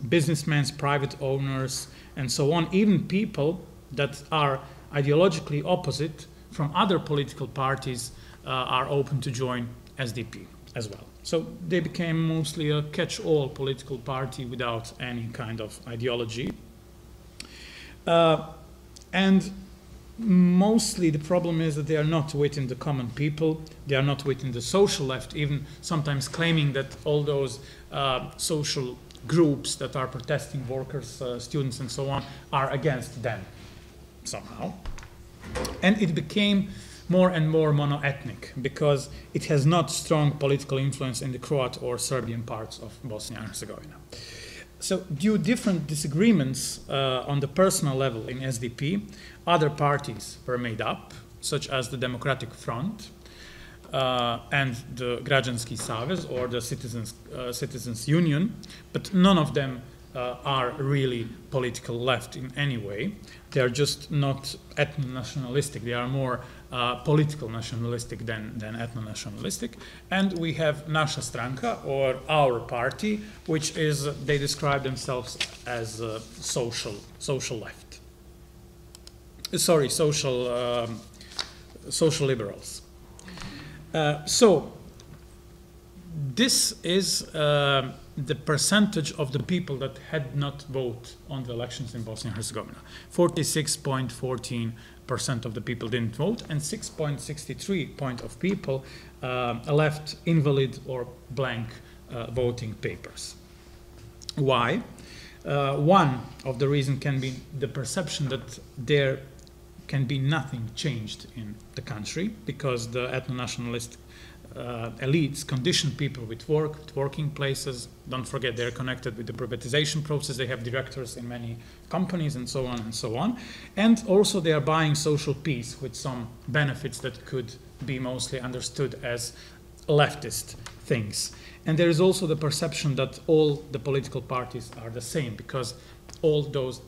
businessmen, private owners, and so on. Even people that are ideologically opposite from other political parties are open to join SDP as well. So they became mostly a catch-all political party without any kind of ideology. And mostly the problem is that they are not within the common people, they are not within the social left, even sometimes claiming that all those social groups that are protesting, workers, students and so on, are against them somehow. And it became more and more mono-ethnic because it has not strong political influence in the Croat or Serbian parts of Bosnia and Herzegovina. So due to different disagreements on the personal level in SDP, other parties were made up, such as the Democratic Front and the Građanski Savez, or the Citizens Union, but none of them are really political left in any way. They are just not ethno-nationalistic. They are more political nationalistic than ethno-nationalistic. And we have Naša stranka, or our party, which is, they describe themselves as social left. Sorry, social liberals. So this is the percentage of the people that had not voted on the elections in Bosnia and Herzegovina. 46.14% of the people didn't vote, and 6.63% of people left invalid or blank voting papers. Why? One of the reasons can be the perception that there can be nothing changed in the country, because the ethno-nationalist elites condition people with work, with working places. Don't forget, they're connected with the privatization process. They have directors in many companies and so on and so on. And also they are buying social peace with some benefits that could be mostly understood as leftist things. And there is also the perception that all the political parties are the same, because all those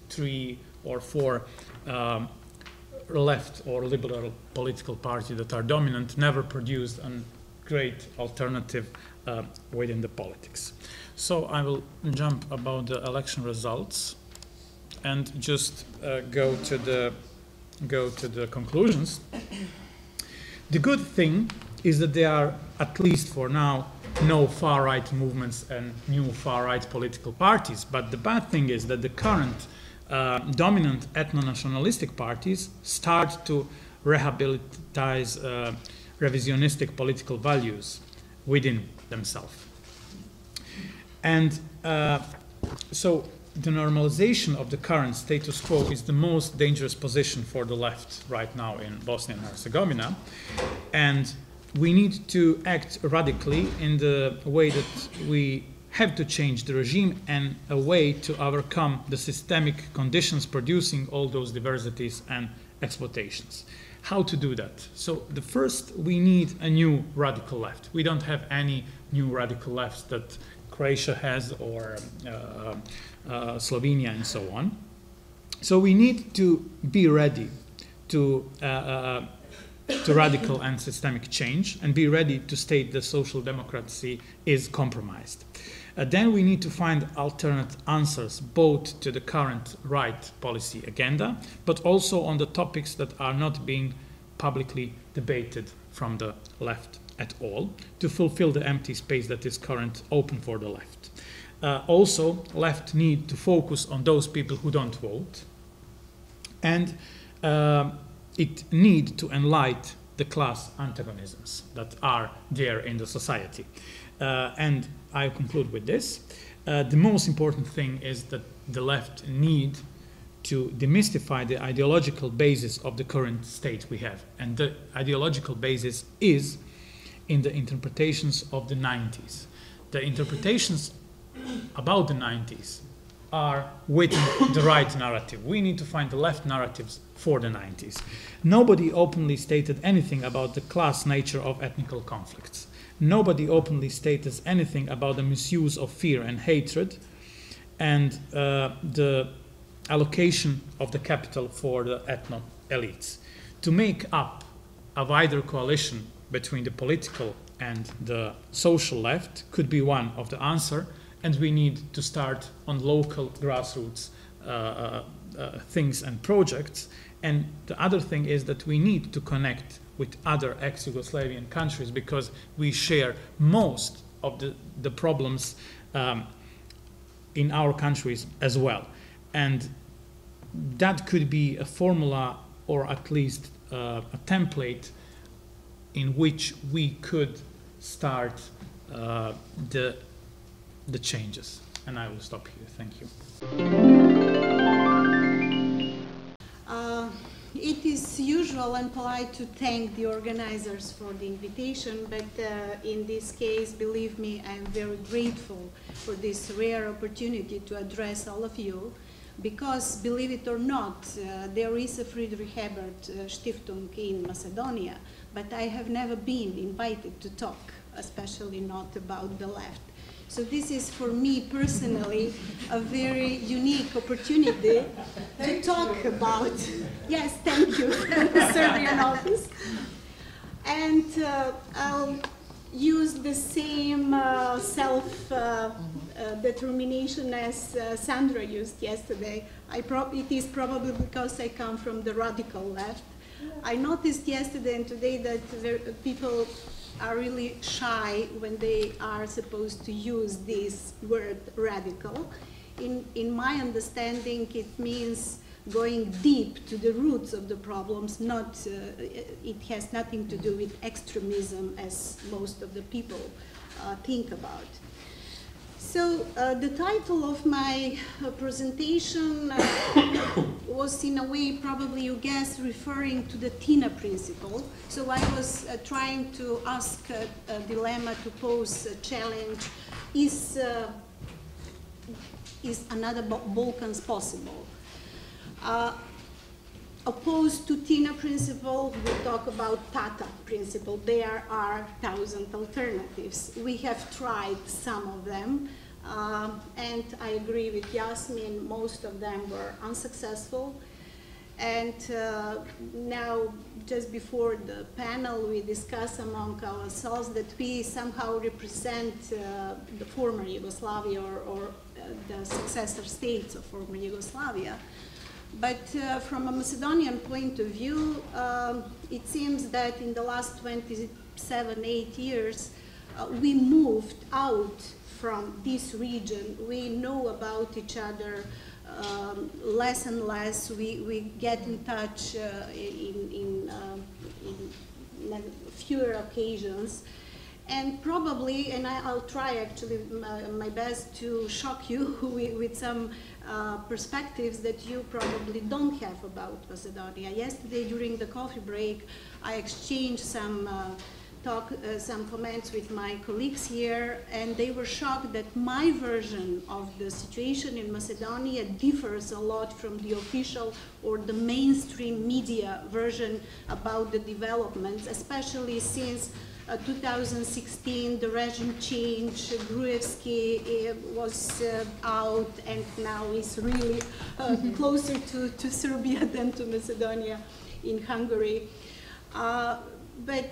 3 or 4 left or liberal political parties that are dominant never produced a great alternative within the politics. So I will jump about the election results and just go to the conclusions. The good thing is that there are, at least for now, no far-right movements and new far-right political parties. But the bad thing is that the current dominant ethno-nationalistic parties start to rehabilitize revisionistic political values within themselves. And so the normalization of the current status quo is the most dangerous position for the left right now in Bosnia and Herzegovina. And we need to act radically in the way that we have to change the regime and a way to overcome the systemic conditions producing all those diversities and exploitations. How to do that? So the first, we need a new radical left. We don't have any new radical lefts that Croatia has, or Slovenia and so on. So we need to be ready to radical and systemic change and be ready to state that social democracy is compromised. Then we need to find alternate answers both to the current right policy agenda, but also on the topics that are not being publicly debated from the left at all, to fulfill the empty space that is currently open for the left. Also, left need to focus on those people who don't vote, and it need to enlighten the class antagonisms that are there in the society. And I conclude with this. The most important thing is that the left need to demystify the ideological basis of the current state we have. And the ideological basis is in the interpretations of the 90s. The interpretations about the 90s are within the right narrative. We need to find the left narratives for the 90s. Nobody openly stated anything about the class nature of ethnical conflicts. Nobody openly stated anything about the misuse of fear and hatred and the allocation of the capital for the ethno elites. To make up a wider coalition between the political and the social left could be one of the answer, and we need to start on local grassroots things and projects. And the other thing is that we need to connect with other ex-Yugoslavian countries because we share most of the problems in our countries as well. And that could be a formula or at least a template in which we could start the changes. And I will stop here. Thank you. It is usual and polite to thank the organizers for the invitation, but in this case, believe me, I am very grateful for this rare opportunity to address all of you, because, believe it or not, there is a Friedrich Ebert Stiftung in Macedonia, but I have never been invited to talk, especially not about the left. So this is, for me personally, a very unique opportunity to talk about, yes, thank you, the Serbian office. And I'll use the same self-determination as Sandra used yesterday. It is probably because I come from the radical left. I noticed yesterday and today that people are really shy when they are supposed to use this word radical. In my understanding, it means going deep to the roots of the problems, not, it has nothing to do with extremism as most of the people think about. So the title of my presentation was in a way, probably you guess, referring to the TINA principle. So I was trying to ask a dilemma, to pose a challenge. Is another Balkans possible? Opposed to TINA principle, we talk about TATA principle. There are 1,000 alternatives. We have tried some of them, and I agree with Jasmin, most of them were unsuccessful. And now, just before the panel, we discuss among ourselves that we somehow represent the former Yugoslavia or the successor states of former Yugoslavia. But from a Macedonian point of view, it seems that in the last 27, 8 years, we moved out from this region. We know about each other less and less. We get in touch in fewer occasions. And probably, and I'll try actually my best to shock you with some perspectives that you probably don't have about Macedonia. Yesterday during the coffee break, I exchanged some comments with my colleagues here, and they were shocked that my version of the situation in Macedonia differs a lot from the official or the mainstream media version about the developments, especially since 2016, the regime changed, Gruevski was out, and now is really closer to Serbia than to Macedonia in Hungary. But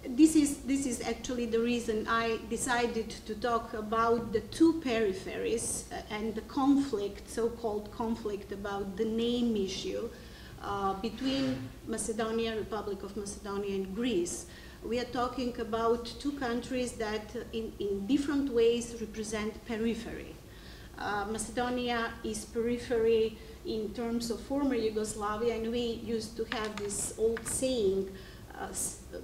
this is actually the reason I decided to talk about the two peripheries and the conflict, so-called conflict about the name issue between Macedonia, Republic of Macedonia, and Greece. We are talking about two countries that in different ways represent periphery. Macedonia is periphery in terms of former Yugoslavia, and we used to have this old saying,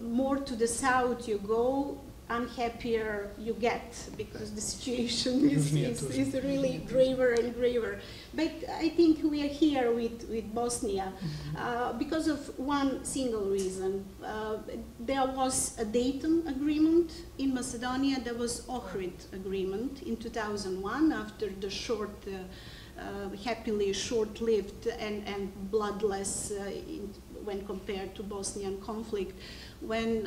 more to the south you go, unhappier you get, because the situation is really graver and graver. But I think we are here with Bosnia because of one single reason. There was a Dayton agreement in Macedonia, there was Ohrid agreement in 2001 after the happily short-lived and bloodless when compared to Bosnian conflict, when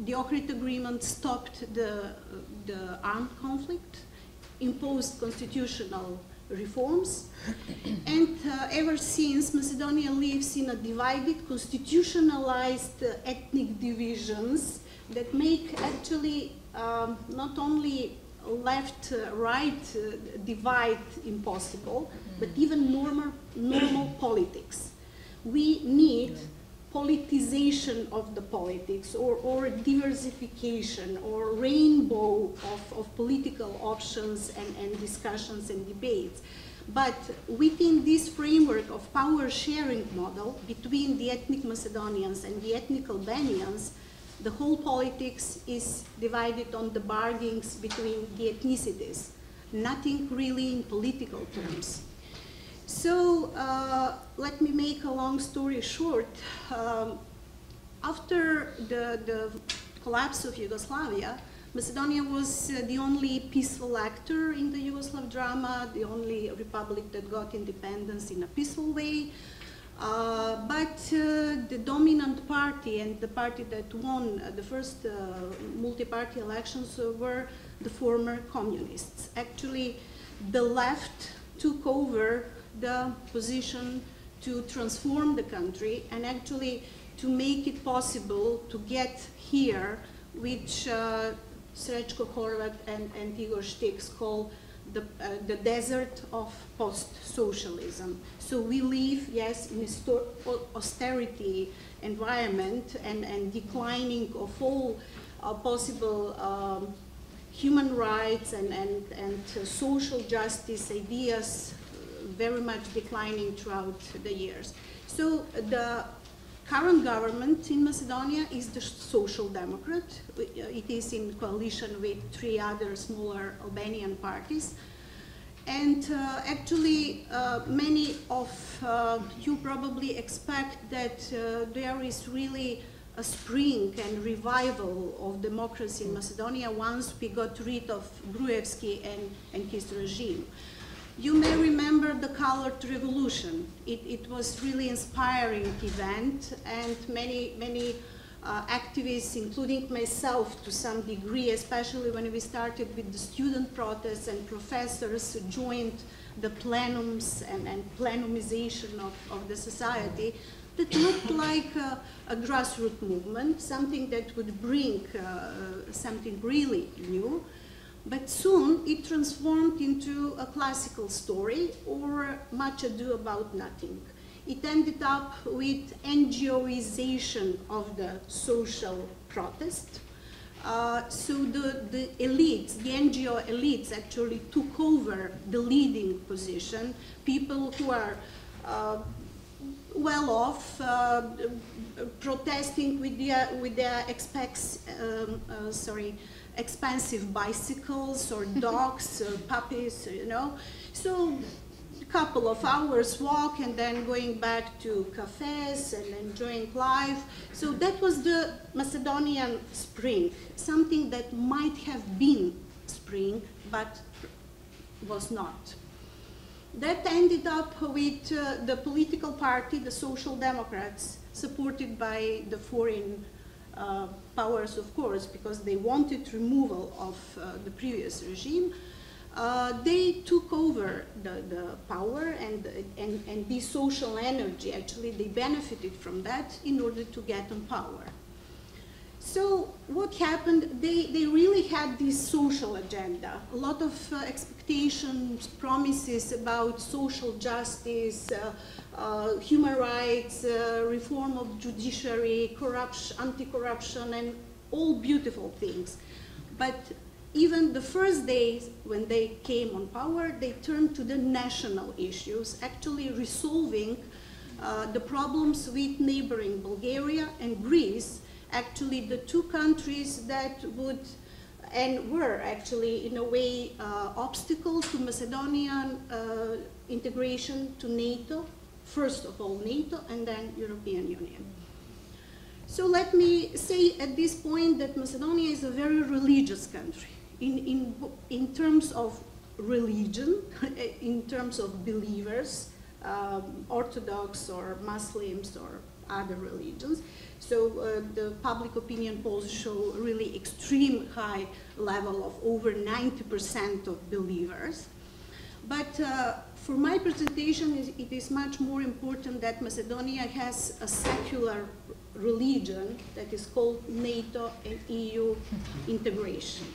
the Ohrid agreement stopped the armed conflict, imposed constitutional reforms, and ever since Macedonia lives in a divided, constitutionalized ethnic divisions that make actually not only left-right divide impossible, but even normal politics. We need politicization of the politics, or diversification, or rainbow of political options and discussions and debates. But within this framework of power sharing model between the ethnic Macedonians and the ethnic Albanians, the whole politics is divided on the bargains between the ethnicities, nothing really in political terms. So let me make a long story short. After the collapse of Yugoslavia, Macedonia was the only peaceful actor in the Yugoslav drama, the only republic that got independence in a peaceful way. But the dominant party and the party that won the first multi-party elections were the former communists. Actually, the left took over the position to transform the country and actually to make it possible to get here, which Srećko Horvat and Igor Štiks call the desert of post-socialism. So we live, yes, in an austerity environment and declining of all possible human rights and social justice ideas, very much declining throughout the years. So the current government in Macedonia is the Social Democrat. It is in coalition with 3 other smaller Albanian parties. And actually, many of you probably expect that there is really a spring and revival of democracy in Macedonia once we got rid of Gruevski and his regime. You may remember the Colored Revolution. It was really inspiring event, and many activists, including myself to some degree, especially when we started with the student protests and professors joined the plenums and plenumization of the society, that looked like a grassroots movement, something that would bring something really new. But soon it transformed into a classical story, or much ado about nothing. It ended up with NGOization of the social protest. So the elites, the NGO elites actually took over the leading position. People who are well off, protesting with their expensive bicycles or dogs or puppies, you know. So a couple of hours walk and then going back to cafes and enjoying life. So that was the Macedonian spring, something that might have been spring, but was not. That ended up with the political party, the Social Democrats, supported by the foreign powers, of course, because they wanted removal of the previous regime. They took over the power and the social energy, actually, they benefited from that in order to get on power. So what happened, they really had this social agenda, a lot of expectations, promises about social justice, human rights, reform of judiciary, corruption, anti-corruption, and all beautiful things. But even the first days when they came on power, they turned to the national issues, actually resolving the problems with neighboring Bulgaria and Greece, actually the two countries that would and were actually in a way obstacle to Macedonian integration to NATO, first of all NATO and then European Union. So let me say at this point that Macedonia is a very religious country in terms of religion, in terms of believers, Orthodox or Muslims or other religions. So the public opinion polls show really extreme high level of over 90% of believers. But for my presentation, it is much more important that Macedonia has a secular religion that is called NATO and EU integration.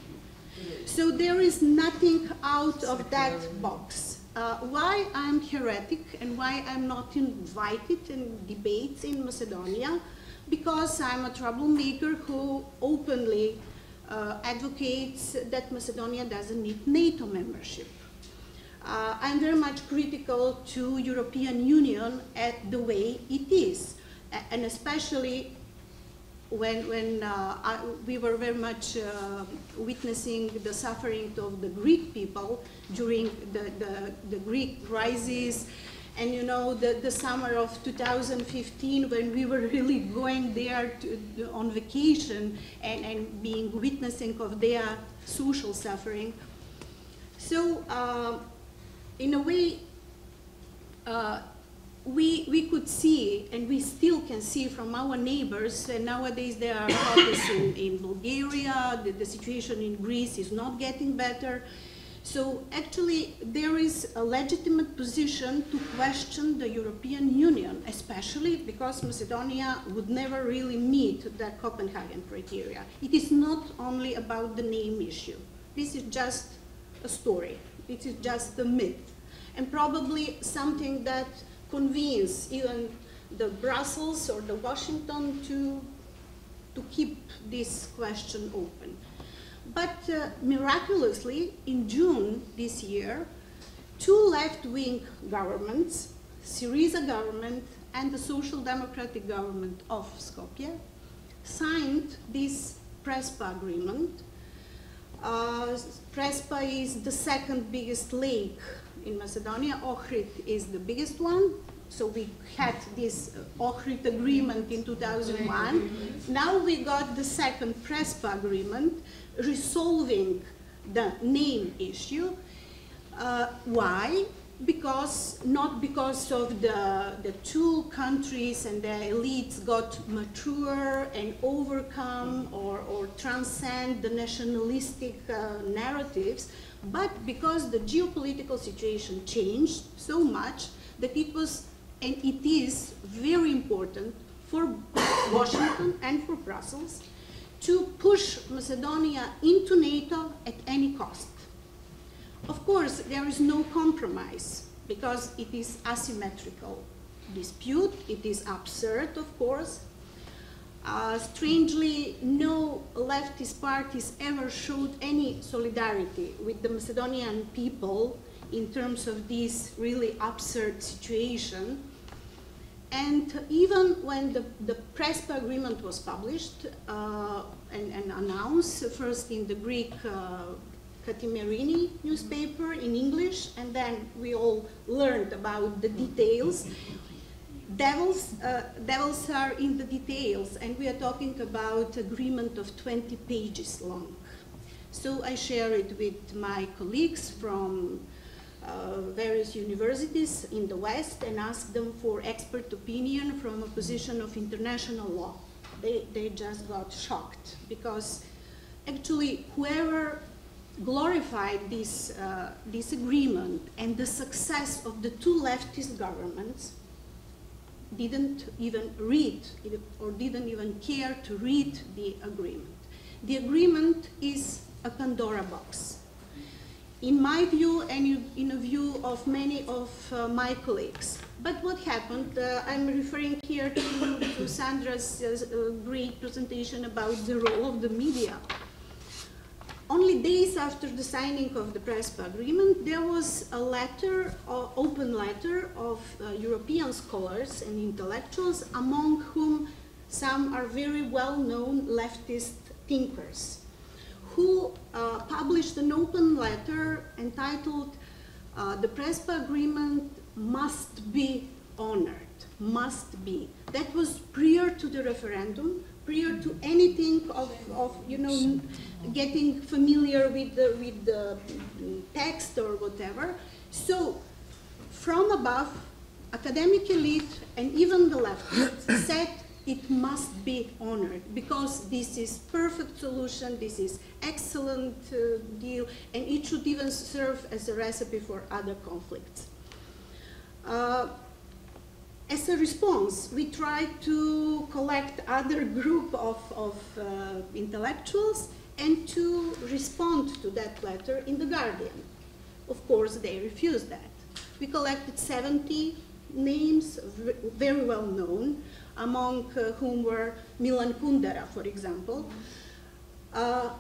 So there is nothing out of that box. Why I'm heretic and why I'm not invited in debates in Macedonia? Because I'm a troublemaker who openly advocates that Macedonia doesn't need NATO membership. I'm very much critical to European Union at the way it is, and especially when we were very much witnessing the suffering of the Greek people during the Greek crisis, and you know the summer of 2015 when we were really going there on vacation and being witnessing of their social suffering. So in a way, we could see, and we still can see from our neighbors, and nowadays there are protests in Bulgaria, the situation in Greece is not getting better. So actually there is a legitimate position to question the European Union, especially because Macedonia would never really meet the Copenhagen criteria. It is not only about the name issue. This is just a story. It is just a myth. And probably something that convince even the Brussels or the Washington to keep this question open. But miraculously, in June this year, two left-wing governments, Syriza government and the Social Democratic government of Skopje, signed this Prespa agreement. Prespa is the second biggest lake in Macedonia. Ohrid is the biggest one. So we had this Ohrid agreement in 2001. Now we got the second Prespa agreement resolving the name issue. Why? not because of the two countries and the elites got mature and overcome or transcend the nationalistic narratives, but because the geopolitical situation changed so much that it was and it is very important for Washington and for Brussels to push Macedonia into NATO at any cost. Of course, there is no compromise because it is asymmetrical dispute. It is absurd, of course. Strangely, no leftist parties ever showed any solidarity with the Macedonian people in terms of this really absurd situation. And even when the Prespa agreement was published and announced, first in the Greek Katimerini newspaper in English, and then we all learned about the details. Devils are in the details, and we are talking about agreement of 20 pages long. So I share it with my colleagues from various universities in the West and ask them for expert opinion from a position of international law. They just got shocked because actually whoever glorified this agreement and the success of the two leftist governments didn't even read or didn't even care to read the agreement. The agreement is a Pandora box. In my view and in a view of many of my colleagues. But what happened, I'm referring here to Sandra's great presentation about the role of the media. Only days after the signing of the Prespa agreement, there was a letter, open letter of European scholars and intellectuals, among whom some are very well-known leftist thinkers, who published an open letter entitled "The Prespa Agreement Must Be Honored." Must be. That was prior to the referendum, prior to anything of getting familiar with the text or whatever. So, from above, academic elite and even the leftists said it must be honored because this is perfect solution, this is excellent deal, and it should even serve as a recipe for other conflicts. As a response, we tried to collect other group of intellectuals and to respond to that letter in The Guardian. Of course, they refused that. We collected 70 names, very well known, among whom were Milan Kundera, for example.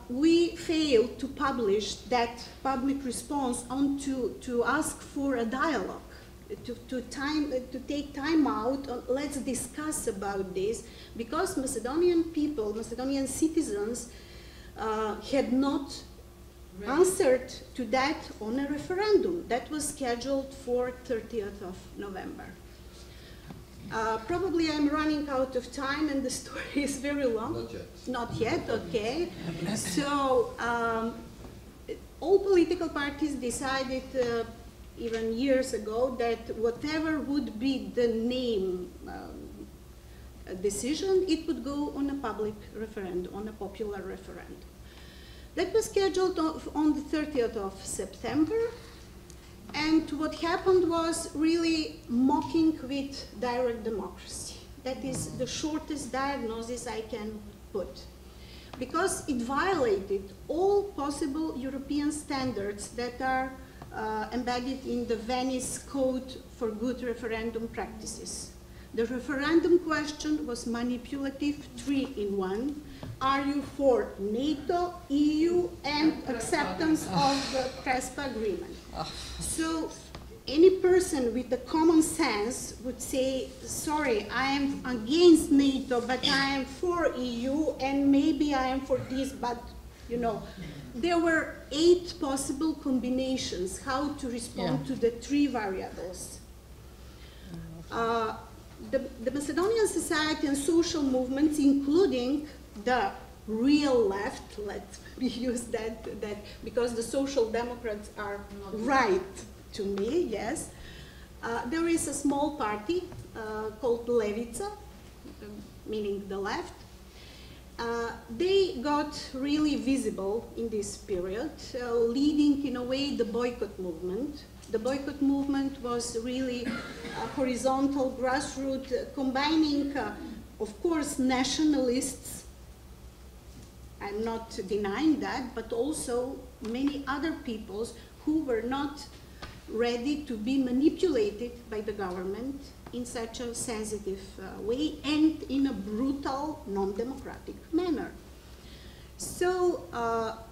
We failed to publish that public response to ask for a dialogue, to take time out, let's discuss about this, because Macedonian people, Macedonian citizens had not answered to that on a referendum that was scheduled for 30th of November. Probably I'm running out of time and the story is very long. Not yet. Not yet, okay. So all political parties decided even years ago that whatever would be the name decision, it would go on a public referendum, on a popular referendum. That was scheduled on the 30th of September. And what happened was really mocking with direct democracy. That is the shortest diagnosis I can put. Because it violated all possible European standards that are embedded in the Venice Code for Good Referendum Practices. The referendum question was manipulative 3-in-1. Are you for NATO, EU, and acceptance of the Prespa agreement? So any person with the common sense would say, sorry, I am against NATO, but I am for EU, and maybe I am for this, but there were 8 possible combinations how to respond to the 3 variables. The Macedonian society and social movements, including the real left, let me use that because the social democrats are right, to me, yes. There is a small party called Levica, meaning the left. They got really visible in this period, leading in a way the boycott movement. The boycott movement was really horizontal, grassroots, combining, of course, nationalists. I'm not denying that, but also many other peoples who were not ready to be manipulated by the government in such a sensitive way and in a brutal, non-democratic manner. So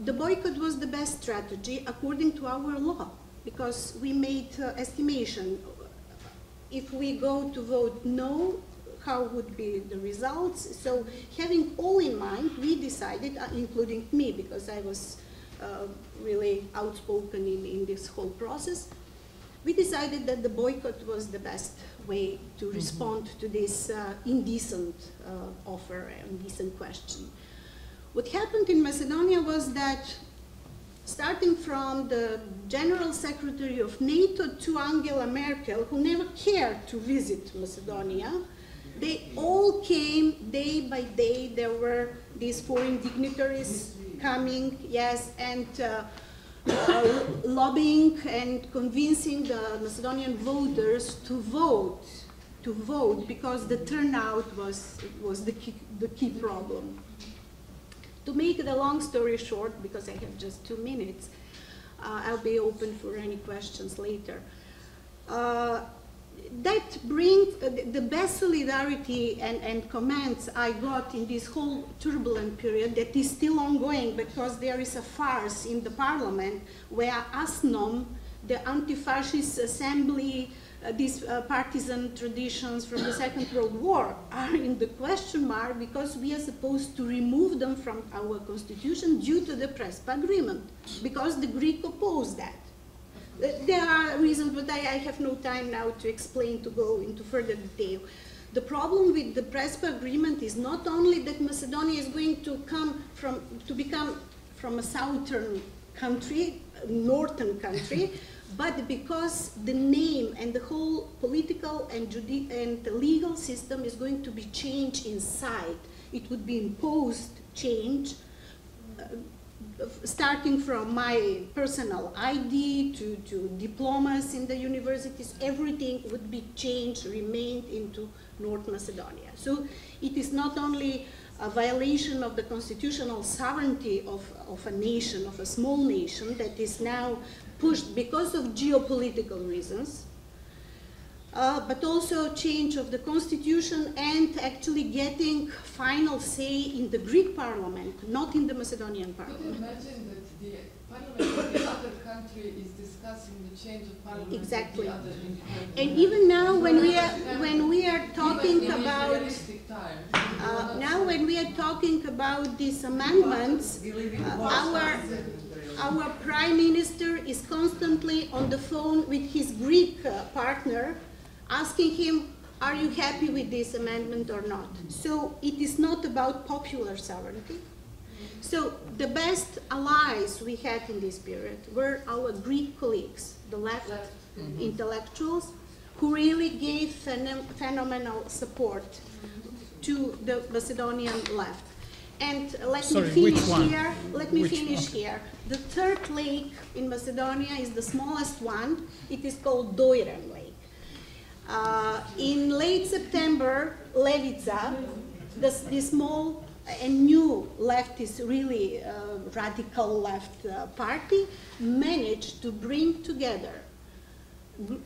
the boycott was the best strategy according to our law, because we made estimation. If we go to vote no, how would be the results? So having all in mind, we decided, including me, because I was really outspoken in this whole process, we decided that the boycott was the best way to respond to this indecent offer, indecent question. What happened in Macedonia was that, starting from the General Secretary of NATO to Angela Merkel, who never cared to visit Macedonia, they all came day by day. There were these foreign dignitaries coming, yes, and lobbying and convincing the Macedonian voters to vote, because the turnout was the key problem. To make the long story short, because I have just 2 minutes, I'll be open for any questions later. That brings the best solidarity and comments I got in this whole turbulent period that is still ongoing, because there is a farce in the parliament where ASNOM, the anti-fascist assembly, these partisan traditions from the Second World War, are in the question mark, because we are supposed to remove them from our constitution due to the Prespa agreement, because the Greek opposed that. There are reasons, but I have no time now to explain, to go into further detail. The problem with the Prespa agreement is not only that Macedonia is going to become from a southern country, northern country, but because the name and the whole political and the legal system is going to be changed inside. It would be imposed change, starting from my personal ID to diplomas in the universities. Everything would be changed, remained into North Macedonia. So it is not only a violation of the constitutional sovereignty of a nation, of a small nation, that is now pushed because of geopolitical reasons, but also change of the constitution and actually getting final say in the Greek parliament, not in the Macedonian parliament. Could you imagine that the parliament of the other country is discussing the change of parliament? Exactly. Of the other And even now, when we are talking about these amendments, our prime minister is constantly on the phone with his Greek partner, asking him, are you happy with this amendment or not? So it is not about popular sovereignty. So the best allies we had in this period were our Greek colleagues, the left intellectuals, who really gave phenomenal support to the Macedonian left. And let me finish here. The third lake in Macedonia is the smallest one. It is called Dojrem Lake. In late September, Levica, the small and new leftist, really radical left party, managed to bring together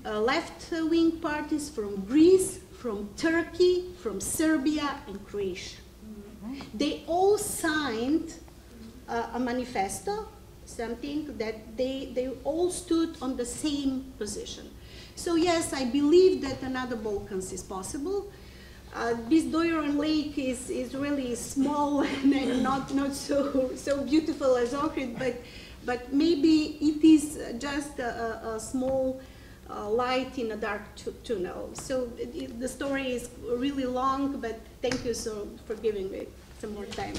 left-wing parties from Greece, from Turkey, from Serbia, and Croatia. They all signed a manifesto, something that they all stood on the same position. So yes, I believe that another Balkans is possible. This Dojrem Lake is really small and not so beautiful as Ohrid, but maybe it is just a small light in a dark tunnel. So the story is really long, but thank you for giving me some more time.